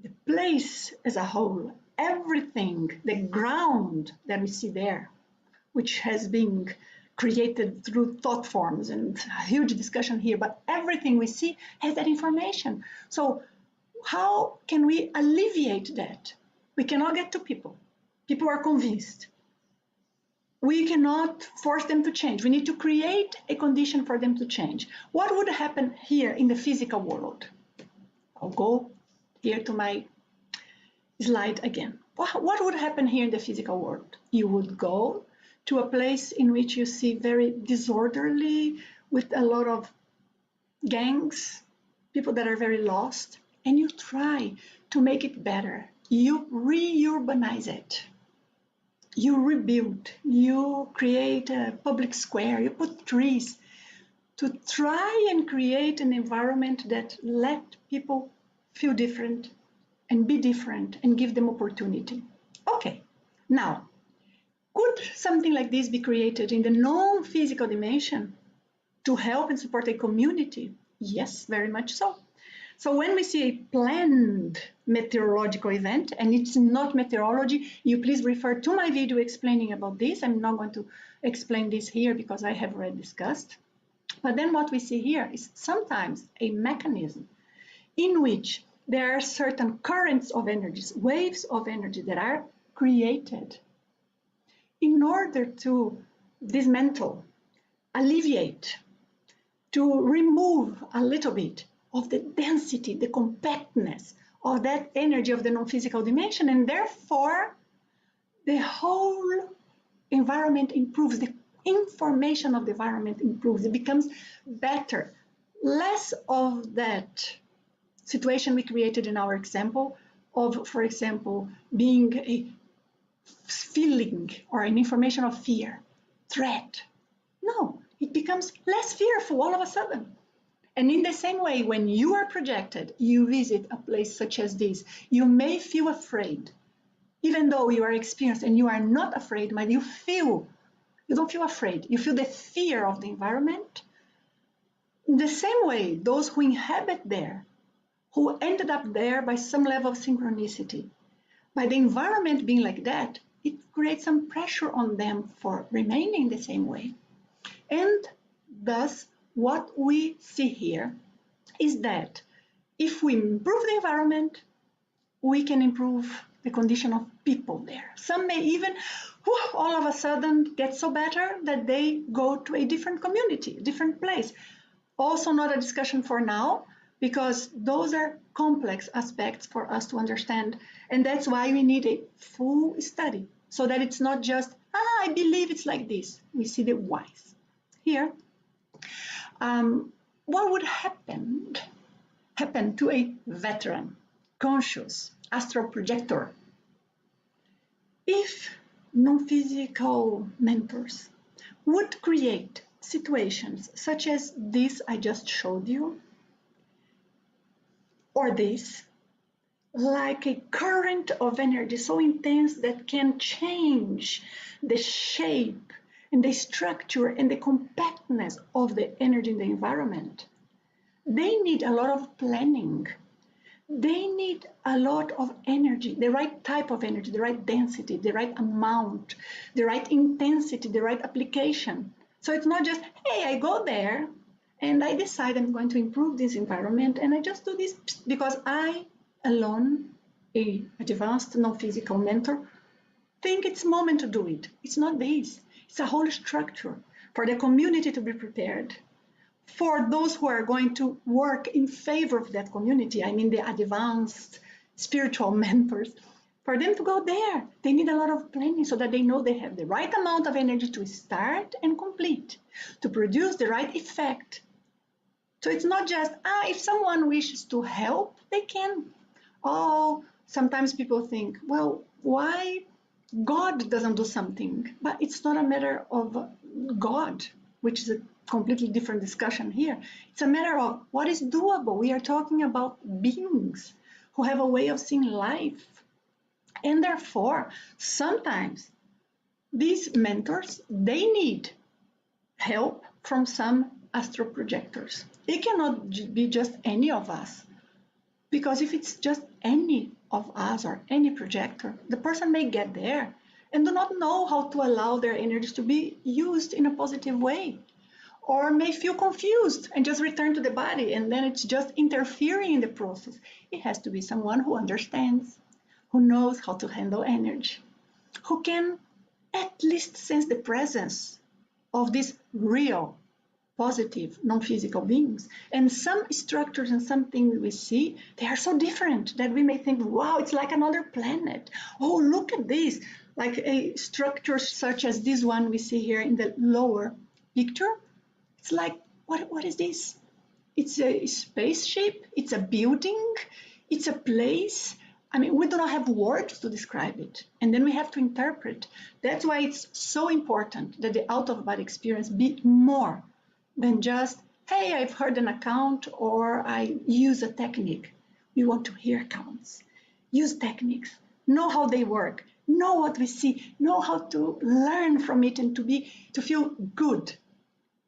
the place as a whole, everything, the ground that we see there, which has been created through thought forms and a huge discussion here, but everything we see has that information. So how can we alleviate that? We cannot get to people. People are convinced. We cannot force them to change. We need to create a condition for them to change. What would happen here in the physical world? I'll go here to my slide again. What would happen here in the physical world? You would go to a place in which you see very disorderly, with a lot of gangs, people that are very lost, and you try to make it better. You reurbanize it. You rebuild, you create a public square, you put trees to try and create an environment that let people feel different and be different and give them opportunity. Okay, now, could something like this be created in the non-physical dimension to help and support a community? Yes, very much so. So when we see a planned meteorological event, and it's not meteorology, you please refer to my video explaining about this. I'm not going to explain this here because I have already discussed. But then what we see here is sometimes a mechanism in which there are certain currents of energies, waves of energy that are created in order to dismantle, alleviate, to remove a little bit of the density, the compactness of that energy of the non-physical dimension, and therefore the whole environment improves, the information of the environment improves, it becomes better. Less of that situation we created in our example of, for example, being a feeling or an information of fear, threat. No, it becomes less fearful all of a sudden. And in the same way, when you are projected, you visit a place such as this, you may feel afraid, even though you are experienced and you are not afraid, but you don't feel afraid. You feel the fear of the environment. In the same way, those who inhabit there, who ended up there by some level of synchronicity. By the environment being like that, it creates some pressure on them for remaining the same way. And thus, what we see here is that if we improve the environment, we can improve the condition of people there. Some may even, all of a sudden, get so better that they go to a different community, a different place. Also not a discussion for now, because those are complex aspects for us to understand. And that's why we need a full study, so that it's not just, I believe it's like this. We see the whys. Here, what would happen to a veteran, conscious, astral projector if non-physical mentors would create situations such as this I just showed you, or this, like a current of energy so intense that can change the shape and the structure and the compactness of the energy in the environment. They need a lot of planning. They need a lot of energy, the right type of energy, the right density, the right amount, the right intensity, the right application. So it's not just, hey, I go there and I decide I'm going to improve this environment and I just do this because I alone, an advanced non-physical mentor, think it's moment to do it. It's not this. It's a whole structure for the community to be prepared. For those who are going to work in favor of that community, I mean the advanced spiritual mentors, for them to go there, they need a lot of planning so that they know they have the right amount of energy to start and complete, to produce the right effect. So it's not just, if someone wishes to help, they can. Oh, sometimes people think, well, why God doesn't do something? But it's not a matter of God, which is a completely different discussion here. It's a matter of what is doable. We are talking about beings who have a way of seeing life. And therefore, sometimes these mentors, they need help from some astral projectors. It cannot be just any of us, because if it's just any of us or any projector, the person may get there and do not know how to allow their energies to be used in a positive way, or may feel confused and just return to the body, and then it's just interfering in the process. It has to be someone who understands, who knows how to handle energy, who can at least sense the presence of these real, positive, non-physical beings. And some structures and some things we see, they are so different that we may think, wow, it's like another planet. Oh, look at this. Like a structure such as this one we see here in the lower picture. It's like, what is this? It's a spaceship, it's a building, it's a place. I mean, we do not have words to describe it. And then we have to interpret. That's why it's so important that the out-of-body experience be more than just, hey, I've heard an account or I use a technique. We want to hear accounts, use techniques, know how they work, know what we see, know how to learn from it and to feel good.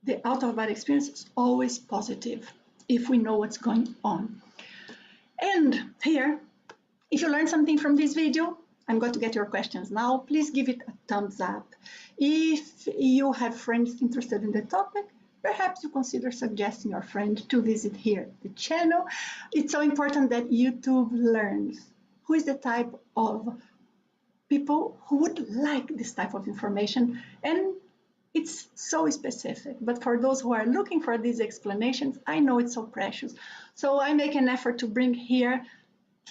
The out-of-body experience is always positive if we know what's going on. And here, if you learned something from this video, I'm going to get your questions now. Please give it a thumbs up. If you have friends interested in the topic, perhaps you consider suggesting your friend to visit here, the channel. It's so important that YouTube learns who is the type of people who would like this type of information. And it's so specific, but for those who are looking for these explanations, I know it's so precious. So I make an effort to bring here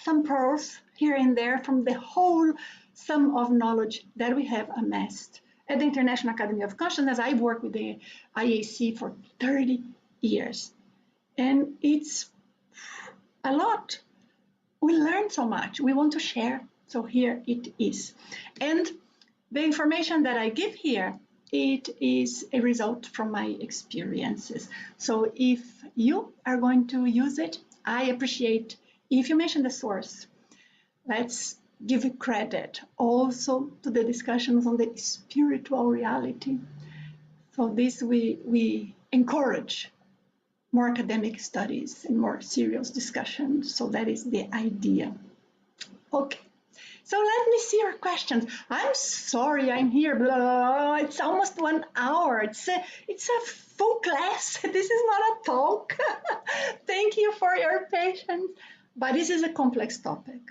some pearls here and there from the whole sum of knowledge that we have amassed. At the International Academy of Consciousness, I work with the IAC for 30 years. And it's a lot. We learn so much. We want to share. So here it is. And the information that I give here, it is a result from my experiences. So if you are going to use it, I appreciate if you mention the source. Let's give credit also to the discussions on the spiritual reality. So this we encourage more academic studies and more serious discussions. So that is the idea. Okay. So let me see your questions. I'm sorry, I'm here. Blah, blah, blah. It's almost 1 hour. It's a full class. This is not a talk. Thank you for your patience. But this is a complex topic.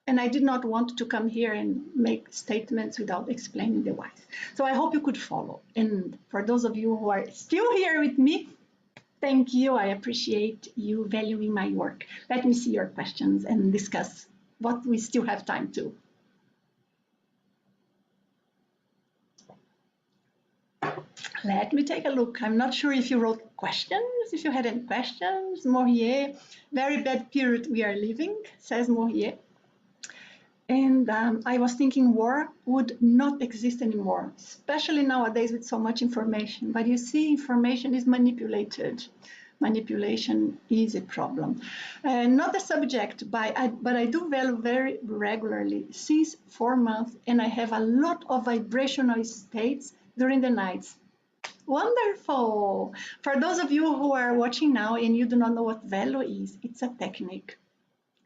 And I did not want to come here and make statements without explaining the whys. So I hope you could follow. And for those of you who are still here with me, thank you. I appreciate you valuing my work. Let me see your questions and discuss what we still have time to. Let me take a look. I'm not sure if you wrote questions, if you had any questions. Morier, very bad period we are living, says Morier. And I was thinking war would not exist anymore, especially nowadays with so much information. But you see, information is manipulated. Manipulation is a problem. Not the subject, but I do VELO very regularly, since 4 months, and I have a lot of vibrational states during the nights. Wonderful! For those of you who are watching now and you do not know what VELO is, it's a technique.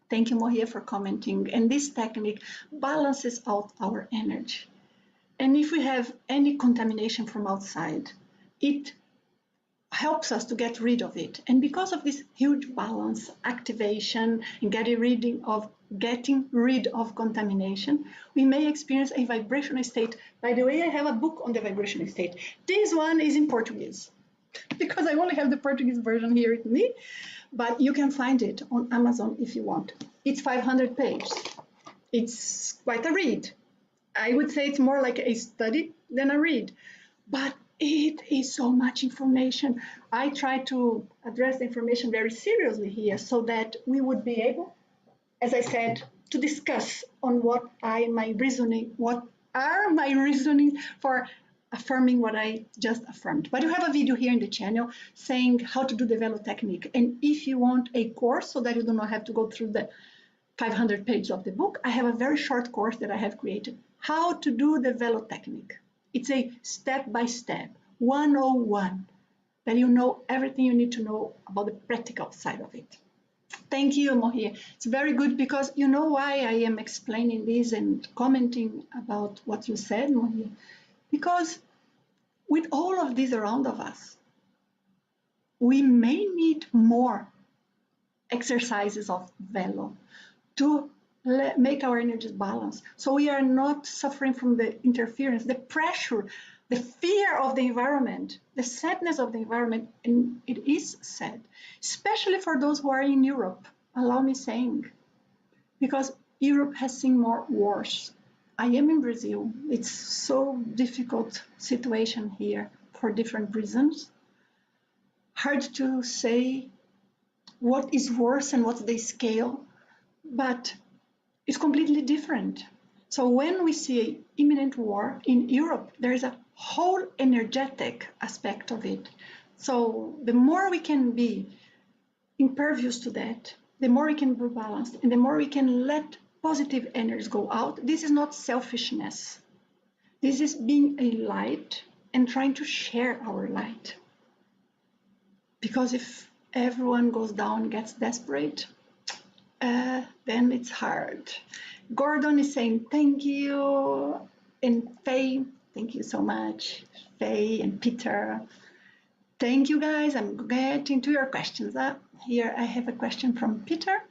Thank you, Mohia, for commenting. And this technique balances out our energy. And if we have any contamination from outside, it helps us to get rid of it. And because of this huge balance, activation, and getting rid of contamination, we may experience a vibrational state. By the way, I have a book on the vibrational state. This one is in Portuguese, because I only have the Portuguese version here with me, but you can find it on Amazon if you want. It's 500 pages. It's quite a read. I would say it's more like a study than a read, but it is so much information. I try to address the information very seriously here so that we would be able, as I said, to discuss on what are my reasoning for affirming what I just affirmed. But you have a video here in the channel saying how to do the VELO technique. And if you want a course so that you do not have to go through the 500 pages of the book, I have a very short course that I have created, how to do the VELO technique. It's a step-by-step, 101, that you know everything you need to know about the practical side of it. Thank you, Mohia. It's very good because you know why I am explaining this and commenting about what you said, Mohia? Because with all of this around of us, we may need more exercises of VELO to make our energies balance. So we are not suffering from the interference, the pressure, the fear of the environment, the sadness of the environment, and it is sad, especially for those who are in Europe, allow me saying, because Europe has seen more wars. I am in Brazil. It's so difficult situation here for different reasons. Hard to say what is worse and what's the scale, but it's completely different. So when we see imminent war in Europe, there is a whole energetic aspect of it. So the more we can be impervious to that, the more we can be balanced, and the more we can let positive energies go out. This is not selfishness. This is being a light and trying to share our light. Because if everyone goes down, gets desperate, then it's hard. Gordon is saying thank you, and Faye, thank you so much, Faye and Peter. Thank you, guys. I'm getting to your questions. Here I have a question from Peter.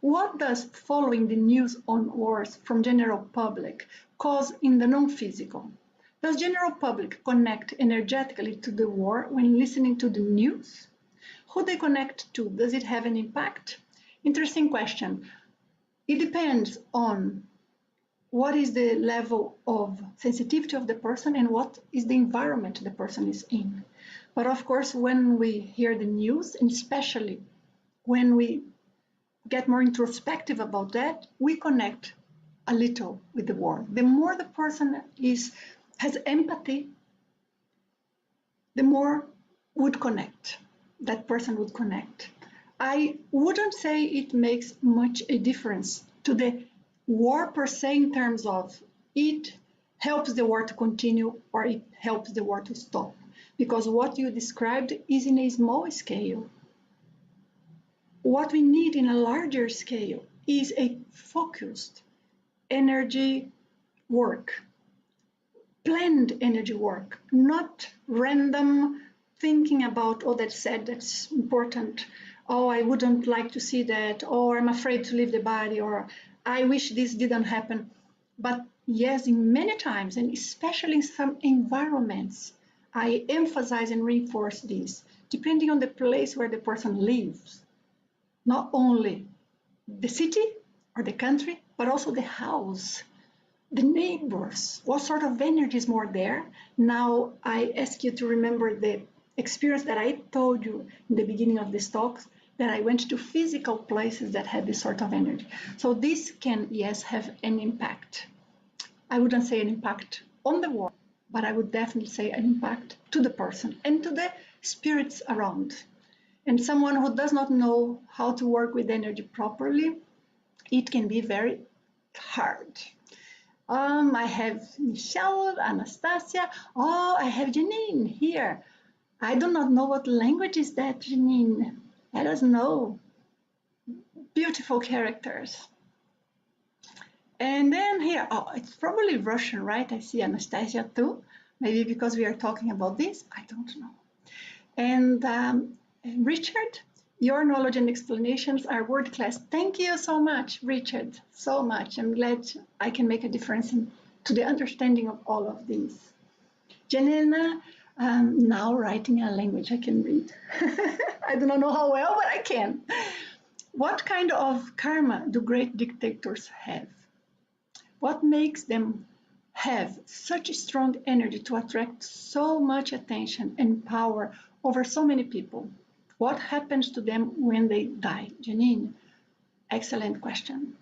What does following the news on wars from general public cause in the non-physical? Does general public connect energetically to the war when listening to the news? Who they connect to? Does it have an impact? Interesting question. It depends on what is the level of sensitivity of the person and what is the environment the person is in. But of course, when we hear the news, and especially when we get more introspective about that, we connect a little with the war. The more the person has empathy, the more would connect. That person would connect. I wouldn't say it makes much a difference to the war per se in terms of it helps the war to continue or it helps the war to stop. because what you described is in a small scale. What we need in a larger scale is a focused energy work, planned energy work, not random thinking about, oh, that's sad, that's important, oh, I wouldn't like to see that, or I'm afraid to leave the body, or I wish this didn't happen. But yes, in many times, and especially in some environments, I emphasize and reinforce this, depending on the place where the person lives. Not only the city or the country, but also the house, the neighbors, what sort of energy is more there? Now, I ask you to remember the experience that I told you in the beginning of this talk, that I went to physical places that had this sort of energy. So this can, yes, have an impact. I wouldn't say an impact on the world, but I would definitely say an impact to the person and to the spirits around. And someone who does not know how to work with energy properly, it can be very hard. I have Michelle, Anastasia. Oh, I have Janine here. I do not know what language is that, Janine. Let us know. Beautiful characters. And then here, oh, it's probably Russian, right? I see Anastasia too. Maybe because we are talking about this, I don't know. And Richard, your knowledge and explanations are world class. Thank you so much, Richard, so much. I'm glad I can make a difference to the understanding of all of these. Janina, now writing a language I can read. I do not know how well, but I can. What kind of karma do great dictators have? What makes them have such strong energy to attract so much attention and power over so many people? What happens to them when they die? Janine, excellent question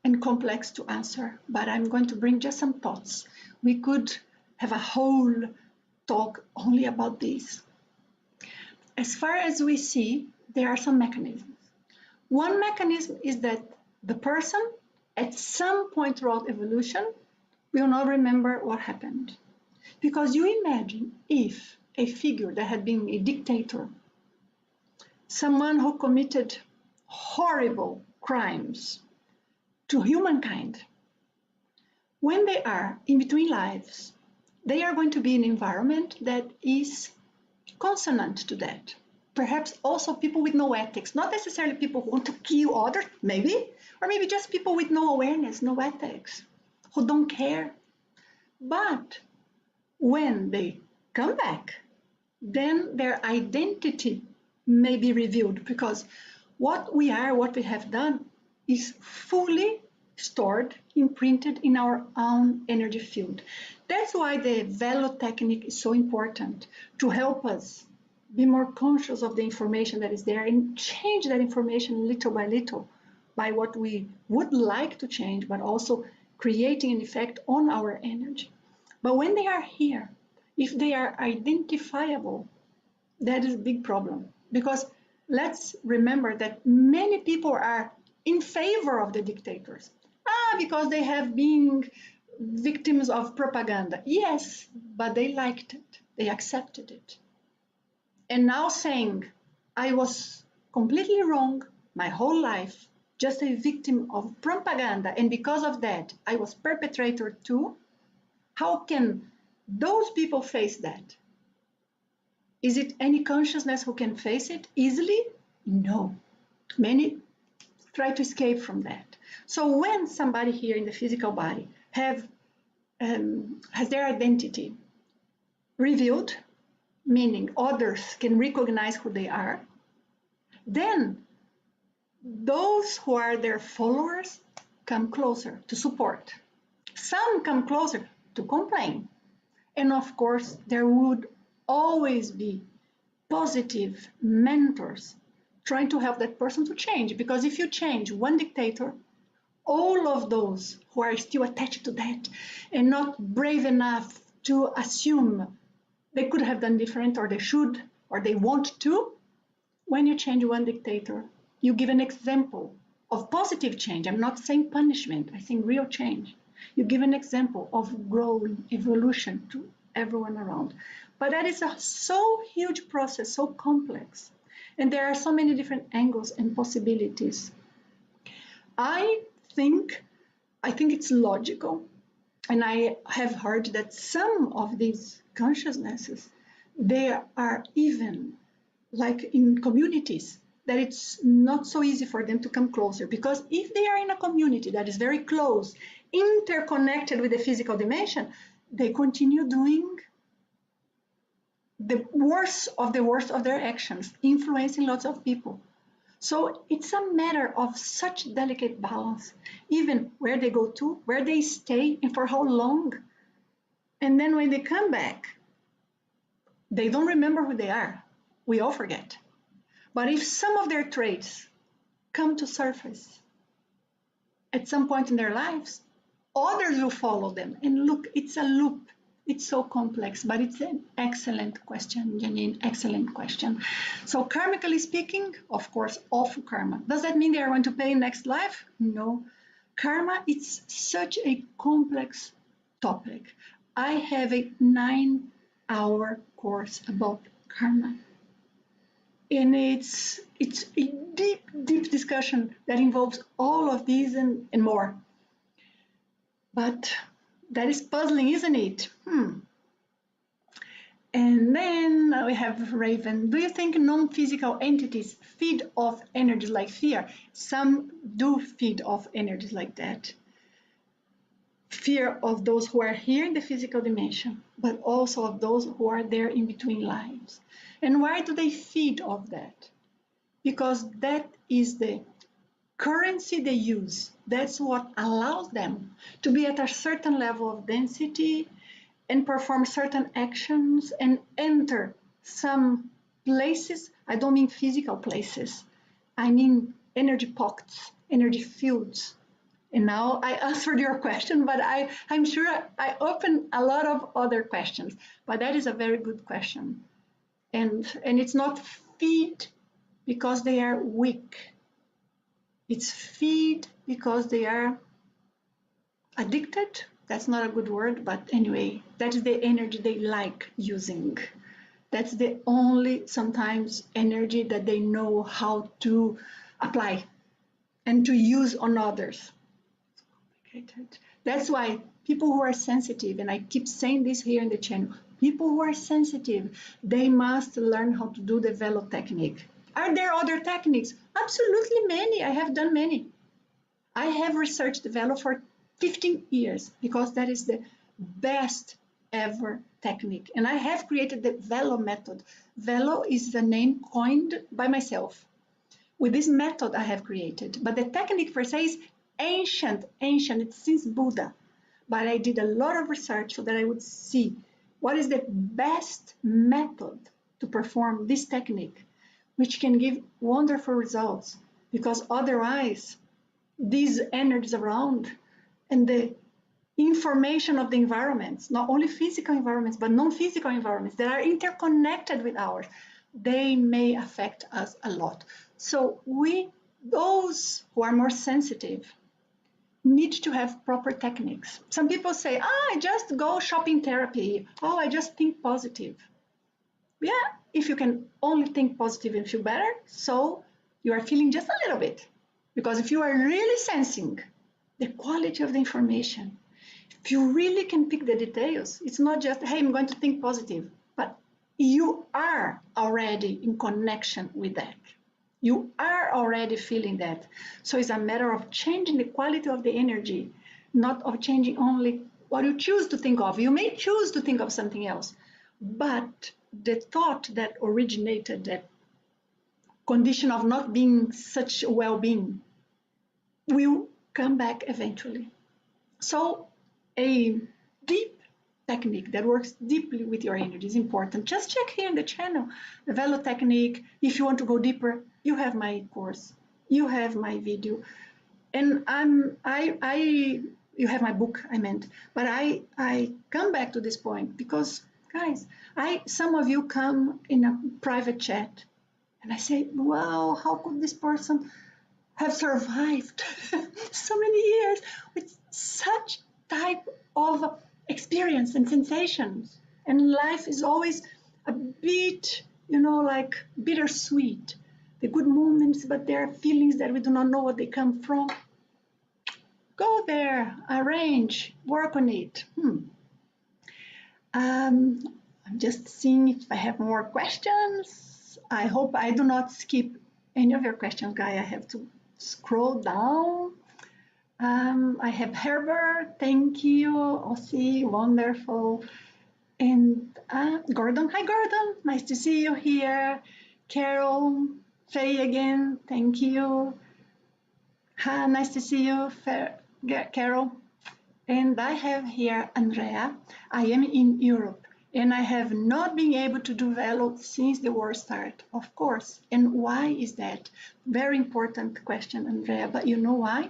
and complex to answer, but I'm going to bring just some thoughts. We could have a whole talk only about this. As far as we see, there are some mechanisms. One mechanism is that the person at some point throughout evolution will not remember what happened. Because you imagine if a figure that had been a dictator, someone who committed horrible crimes to humankind, when they are in between lives, they are going to be in an environment that is consonant to that. Perhaps also people with no ethics, not necessarily people who want to kill others, maybe, or maybe just people with no awareness, no ethics, who don't care. But when they come back, then their identity may be revealed, because what we are, what we have done, is fully stored, imprinted in our own energy field. That's why the VELO technique is so important, to help us be more conscious of the information that is there and change that information little by what we would like to change, but also creating an effect on our energy. But when they are here, if they are identifiable, that is a big problem. Because let's remember that many people are in favor of the dictators. Because they have been victims of propaganda. Yes, but they liked it. They accepted it. And now saying, I was completely wrong my whole life, just a victim of propaganda, and because of that, I was perpetrator too. How can those people face that? Is it any consciousness who can face it easily? No. Many try to escape from that. So when somebody here in the physical body has their identity revealed, meaning others can recognize who they are, then those who are their followers come closer to support. Some come closer to complain. And of course, there would always be positive mentors trying to help that person to change. Because if you change one dictator, all of those who are still attached to that and not brave enough to assume they could have done different, or they should, or they want to, when you change one dictator, you give an example of positive change. I'm not saying punishment, I think real change. You give an example of growing, evolution to everyone around. But that is a so huge process, so complex. And there are so many different angles and possibilities. I think it's logical. And I have heard that some of these consciousnesses, they are even like in communities, that it's not so easy for them to come closer. Because if they are in a community that is very close, interconnected with the physical dimension, they continue doing the worst of their actions, influencing lots of people. So it's a matter of such delicate balance, even where they go to, where they stay, and for how long. And then when they come back, they don't remember who they are. We all forget. But if some of their traits come to surface at some point in their lives, others will follow them. And look, it's a loop. It's so complex, but it's an excellent question, Janine, excellent question. So karmically speaking, of course, awful karma. Does that mean they are going to pay next life? No. Karma, it's such a complex topic. I have a 9-hour course about karma. And it's a deep, deep discussion that involves all of these and more. But that is puzzling, isn't it? And then we have Raven. Do you think non-physical entities feed off energies like fear? Some do feed off energies like that. Fear of those who are here in the physical dimension, but also of those who are there in between lives. And why do they feed off that? Because that is the currency they use. That's what allows them to be at a certain level of density and perform certain actions and enter some places. I don't mean physical places. I mean energy pockets, energy fields. And now I answered your question, but I'm sure I opened a lot of other questions. But that is a very good question. And it's not feed because they are weak. It's feed because they are addicted. That's not a good word, but anyway, that is the energy they like using. That's the only sometimes energy that they know how to apply and to use on others. It's complicated. That's why people who are sensitive, and I keep saying this here in the channel, people who are sensitive, they must learn how to do the VELO technique. Are there other techniques? Absolutely many. I have done many. I have researched the VELO for 15 years because that is the best ever technique. And I have created the VELO method. VELO is the name coined by myself. With this method I have created. But the technique per se is ancient. It's since Buddha. But I did a lot of research so that I would see what is the best method to perform this technique, which can give wonderful results. Because otherwise, these energies around and the information of the environments, not only physical environments, but non-physical environments that are interconnected with ours, they may affect us a lot. So those who are more sensitive, need to have proper techniques. Some people say, I just go shopping therapy. Oh, I just think positive. Yeah, if you can only think positive and feel better, so you are feeling just a little bit. Because if you are really sensing the quality of the information, if you really can pick the details, it's not just, hey, I'm going to think positive, but you are already in connection with that. You are already feeling that. So it's a matter of changing the quality of the energy, not of changing only what you choose to think of. You may choose to think of something else, but the thought that originated that condition of not being such well-being will come back eventually. So a deep technique that works deeply with your energy is important. Just check here in the channel, the VELO technique. If you want to go deeper, you have my course, you have my video, and you have my book, I meant. But I come back to this point because, guys, some of you come in a private chat, and I say, wow, how could this person have survived so many years with such type of experience and sensations? And life is always a bit, like bittersweet. The good moments, but there are feelings that we do not know what they come from. Go there, arrange, work on it. I'm just seeing if I have more questions. I hope I do not skip any of your questions, Guy. I have to scroll down. I have Herbert, thank you. Ossie, wonderful. And Gordon, hi Gordon, nice to see you here. Carol, Faye again, thank you. Hi, nice to see you, Carol. And I have here Andrea. I am in Europe and I have not been able to do VELO since the war started, of course. And why is that? Very important question, Andrea, but you know why?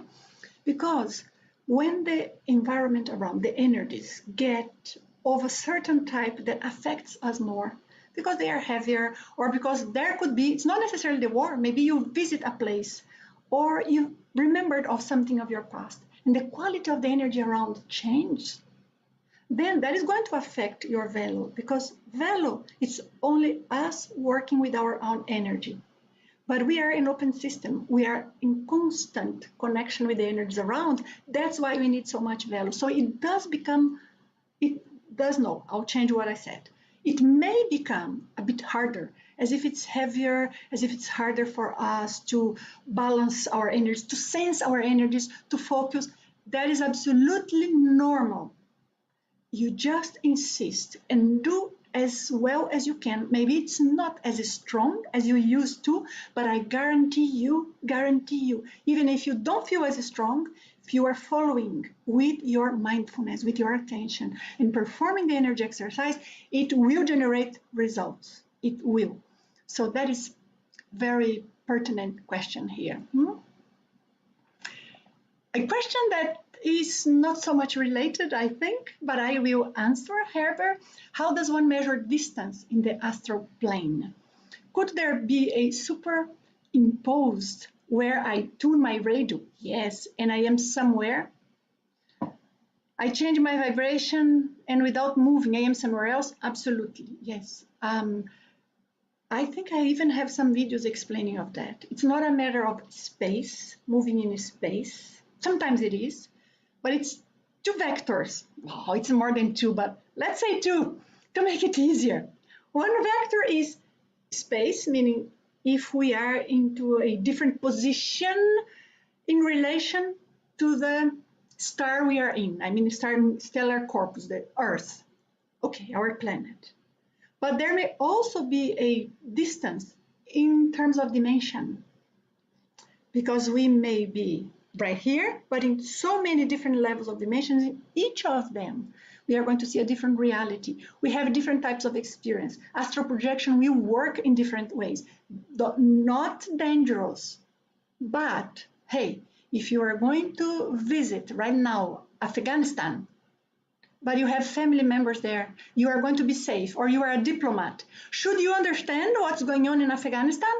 Because when the environment around, the energies get of a certain type that affects us more, because they are heavier, or because there could be, it's not necessarily the war, maybe you visit a place, or you remembered of something of your past, and the quality of the energy around changes, then that is going to affect your VELO, because VELO, it's only us working with our own energy. But we are an open system. We are in constant connection with the energies around. That's why we need so much VELO. So I'll change what I said. It may become a bit harder, as if it's heavier, as if it's harder for us to balance our energies, to sense our energies, to focus. That is absolutely normal. You just insist and do as well as you can. Maybe it's not as strong as you used to, but I guarantee you, even if you don't feel as strong, if you are following with your mindfulness, with your attention, and performing the energy exercise, it will generate results. It will. So that is very pertinent question here. A question that is not so much related, I think, but I will answer, Herbert. How does one measure distance in the astral plane? Could there be a superimposed where I tune my radio? Yes, and I am somewhere. I change my vibration, and without moving, I am somewhere else? Absolutely, yes. I think I even have some videos explaining of that. It's not a matter of space, moving in space. Sometimes it is, but it's two vectors. Oh, it's more than two, but let's say two to make it easier. One vector is space, meaning if we are into a different position in relation to the star we are in. I mean, stellar corpus, the Earth. Okay, our planet. But there may also be a distance in terms of dimension, because we may be right here, but in so many different levels of dimensions, in each of them, we are going to see a different reality. We have different types of experience. Astral projection will work in different ways. Not dangerous, but hey, if you are going to visit right now Afghanistan, but you have family members there, you are going to be safe, or you are a diplomat, should you understand what's going on in Afghanistan?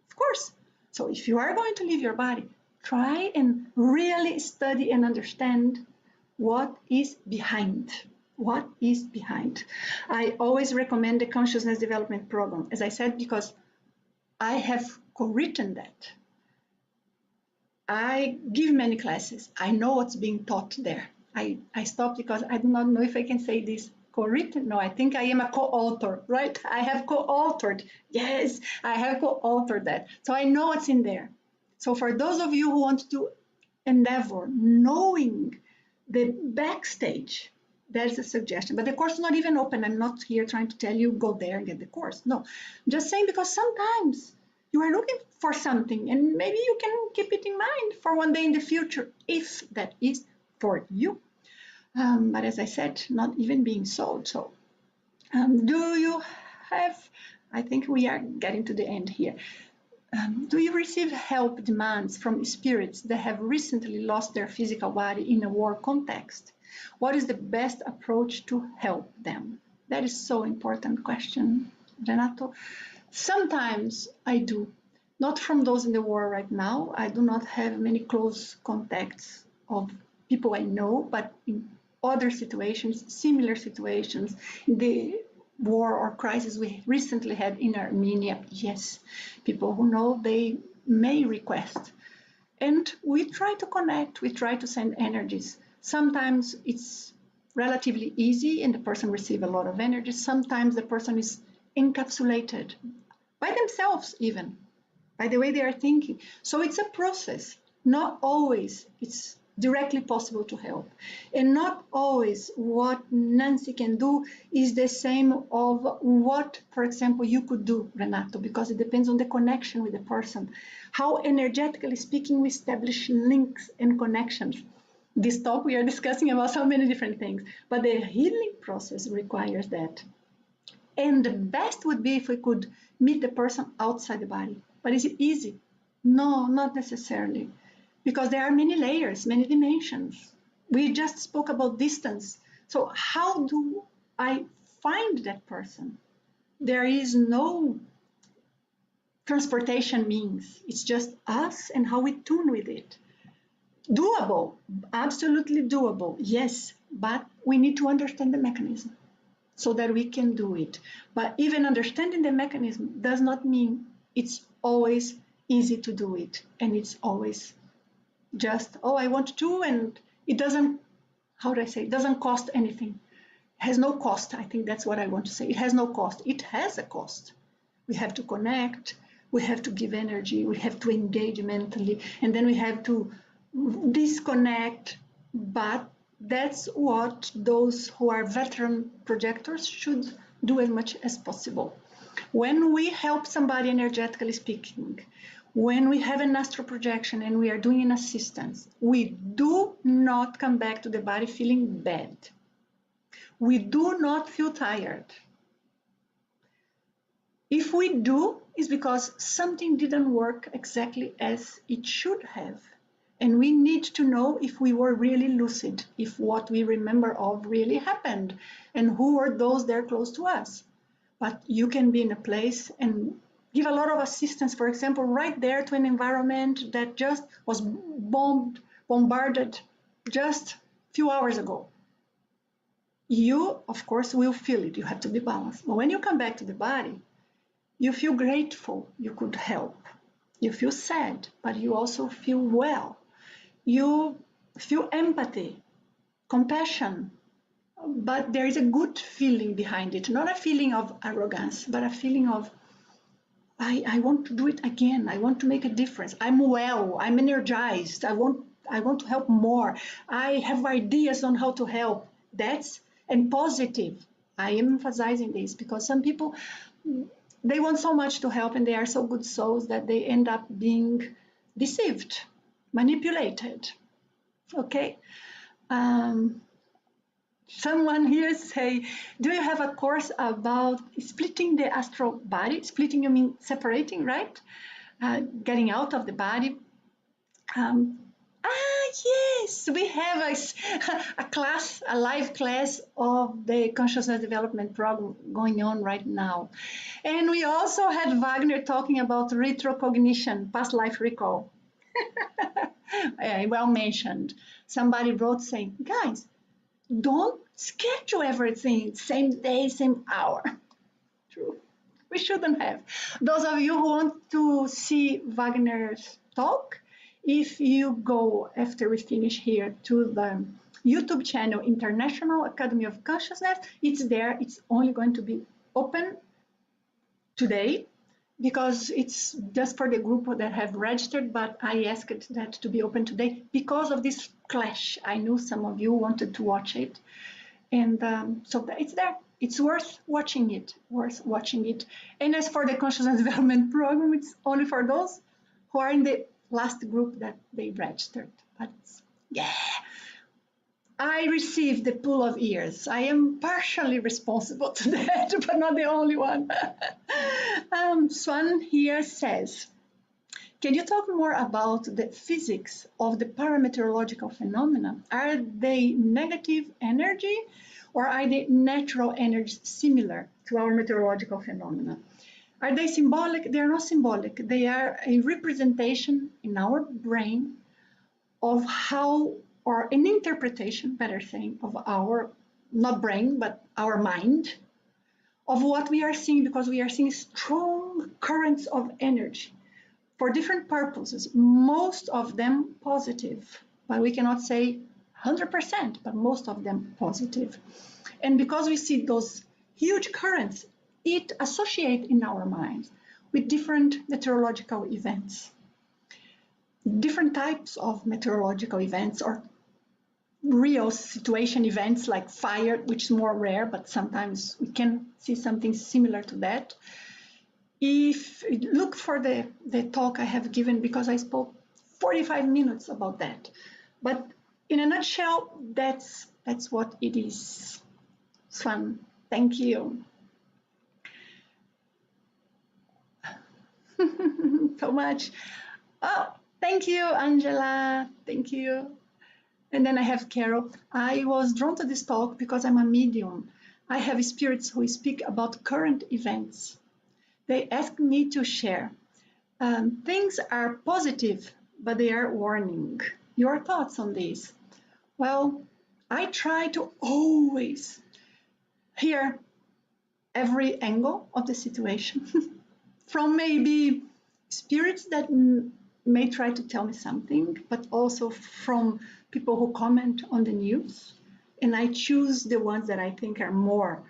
Of course. So if you are going to leave your body, try and really study and understand what is behind. What is behind? I always recommend the Consciousness Development Program, as I said, because I have co-written that. I give many classes. I know what's being taught there. I stopped because I do not know if I can say this. Co-written? No, I think I am a co-author, right? I have co-authored. Yes, I have co-authored that. So I know what's in there. So for those of you who want to endeavor knowing the backstage, that's a suggestion. But the course is not even open. I'm not here trying to tell you go there and get the course. No, I'm just saying because sometimes you are looking for something and maybe you can keep it in mind for one day in the future, if that is for you. But as I said, not even being sold. So do you have, I think we are getting to the end here. Do you receive help demands from spirits that have recently lost their physical body in a war context? What is the best approach to help them? That is so important question, Renato. Sometimes I do, not from those in the war right now. I do not have many close contacts of people I know, but in other situations, similar situations, the war or crisis we recently had in Armenia. Yes, people who know, they may request. And we try to connect, we try to send energies. Sometimes it's relatively easy and the person receives a lot of energy. Sometimes the person is encapsulated by themselves even, by the way they are thinking. So it's a process. Not always it's directly possible to help. And not always what Nanci can do is the same of what, for example, you could do, Renato, because it depends on the connection with the person. How energetically speaking we establish links and connections. This talk we are discussing about so many different things, but the healing process requires that. And the best would be if we could meet the person outside the body. But is it easy? No, not necessarily, because there are many layers, many dimensions. We just spoke about distance. So how do I find that person? There is no transportation means. It's just us and how we tune with it. Doable, absolutely doable, yes, but we need to understand the mechanism so that we can do it. But even understanding the mechanism does not mean it's always easy to do it. And it's always just, oh, I want to, and it doesn't, how do I say, it doesn't cost anything. It has no cost. I think that's what I want to say. It has no cost. It has a cost. We have to connect, we have to give energy, we have to engage mentally, and then we have to disconnect. But that's what those who are veteran projectors should do as much as possible. When we help somebody energetically speaking, when we have an astral projection and we are doing an assistance, we do not come back to the body feeling bad. We do not feel tired. If we do, it's because something didn't work exactly as it should have. And we need to know if we were really lucid, if what we remember of really happened, and who were those there close to us. But you can be in a place and give a lot of assistance, for example, right there to an environment that just was bombarded just a few hours ago. You, of course, will feel it. You have to be balanced. But when you come back to the body, you feel grateful you could help. You feel sad, but you also feel well. You feel empathy, compassion, but there is a good feeling behind it, not a feeling of arrogance, but a feeling of, I want to do it again. I want to make a difference. I'm well, I'm energized. I want to help more. I have ideas on how to help. And positive. I am emphasizing this because some people, they want so much to help and they are so good souls that they end up being deceived, manipulated. Okay. Someone here say, do you have a course about splitting the astral body? Splitting, you mean separating, right? Getting out of the body. Yes, we have a class, a live class of the consciousness development program going on right now. And we also had Wagner talking about retrocognition, past life recall. Well mentioned. Somebody wrote saying, guys, don't schedule everything same day, same hour. True. We shouldn't have. Those of you who want to see Wagner's talk, if you go after we finish here to the YouTube channel International Academy of Consciousness, it's there. It's only going to be open today because it's just for the group that have registered, but I asked that to be open today because of this clash. I knew some of you wanted to watch it. And so it's there. It's worth watching it, And as for the consciousness development program, it's only for those who are in the last group that they registered. But yeah, I received the pull of ears. I am partially responsible to that, but not the only one. Swan here says, can you talk more about the physics of the para-meteorological phenomena? Are they negative energy or are they natural energies similar to our meteorological phenomena? Are they symbolic? They are not symbolic. They are a representation in our brain of how or an interpretation, better saying, of our, not brain, but our mind, of what we are seeing, because we are seeing strong currents of energy for different purposes, most of them positive, but we cannot say 100%, but most of them positive. And because we see those huge currents, it associates in our minds with different meteorological events, different types of meteorological events, or real situation events like fire, which is more rare, but sometimes we can see something similar to that. If you look for the talk I have given, because I spoke 45 minutes about that. But in a nutshell, that's what it is. It's fun. Thank you. So much. Oh, thank you, Angela. Thank you. And then I have Carol. I was drawn to this talk because I'm a medium. I have spirits who speak about current events. They asked me to share. Things are positive, but they are warning. Your thoughts on this? Well, I try to always hear every angle of the situation from maybe spirits that may try to tell me something, but also from people who comment on the news. And I choose the ones that I think are more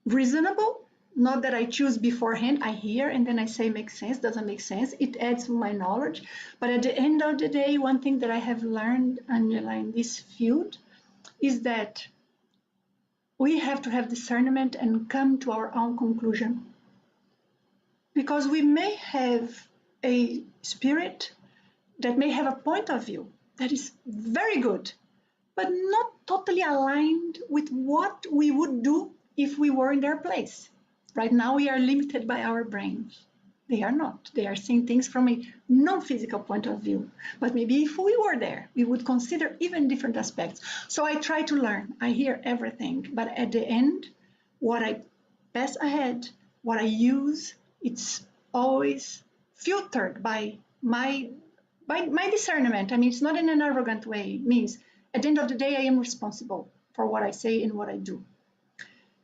reasonable. Not that I choose beforehand, I hear and then I say makes sense, doesn't make sense. It adds to my knowledge. But at the end of the day, one thing that I have learned, Angela, in this field is that we have to have discernment and come to our own conclusion. Because we may have a spirit that may have a point of view that is very good, but not totally aligned with what we would do if we were in their place. Right now, we are limited by our brains. They are not. They are seeing things from a non-physical point of view. But maybe if we were there, we would consider even different aspects. So I try to learn. I hear everything. But at the end, what I pass ahead, what I use, it's always filtered by my discernment. I mean, it's not in an arrogant way. It means at the end of the day, I am responsible for what I say and what I do.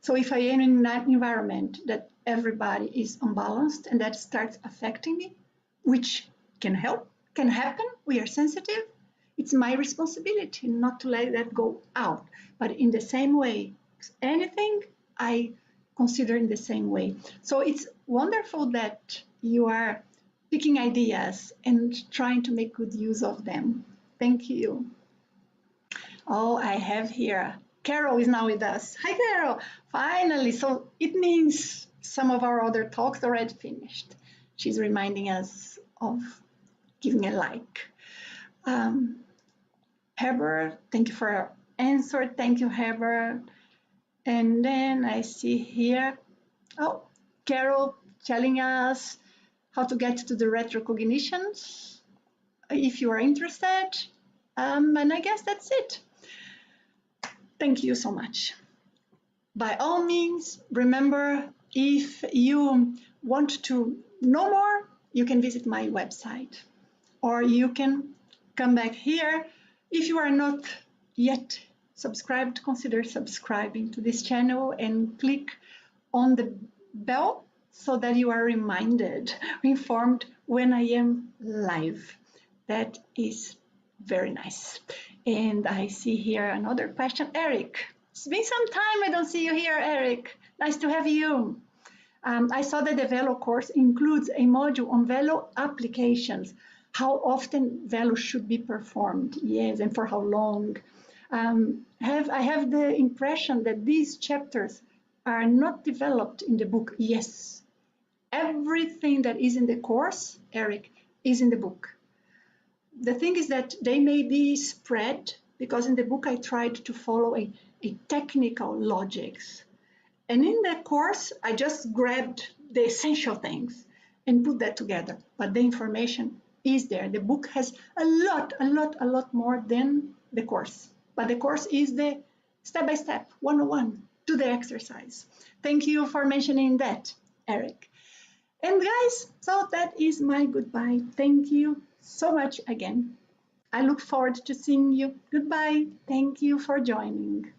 So if I am in an environment that everybody is unbalanced and that starts affecting me, which can happen, we are sensitive, it's my responsibility not to let that go out. But in the same way, anything I consider in the same way. So it's wonderful that you are picking ideas and trying to make good use of them. Thank you. Oh, I have here. Carol is now with us. Hi, Carol. Finally. So it means some of our other talks already finished. She's reminding us of giving a like. Herbert, thank you for your answer. Thank you, Herbert. And then I see here, oh, Carol telling us how to get to the retrocognitions, if you are interested. And I guess that's it. Thank you so much. By all means, remember, if you want to know more, you can visit my website, or you can come back here. If you are not yet subscribed, consider subscribing to this channel and click on the bell so that you are informed when I am live. That is very nice. And I see here another question. Eric, it's been some time I don't see you here, Eric. Nice to have you. I saw that the VELO course includes a module on VELO applications. How often VELO should be performed? Yes, and for how long? I have the impression that these chapters are not developed in the book. Yes, everything that is in the course, Eric, is in the book. The thing is that they may be spread, because in the book I tried to follow a technical logics. And in the course, I just grabbed the essential things and put that together. But the information is there. The book has a lot more than the course. But the course is the step-by-step, 101, to the exercise. Thank you for mentioning that, Eric. And guys, so that is my goodbye. Thank you so much again. I look forward to seeing you. Goodbye. Thank you for joining.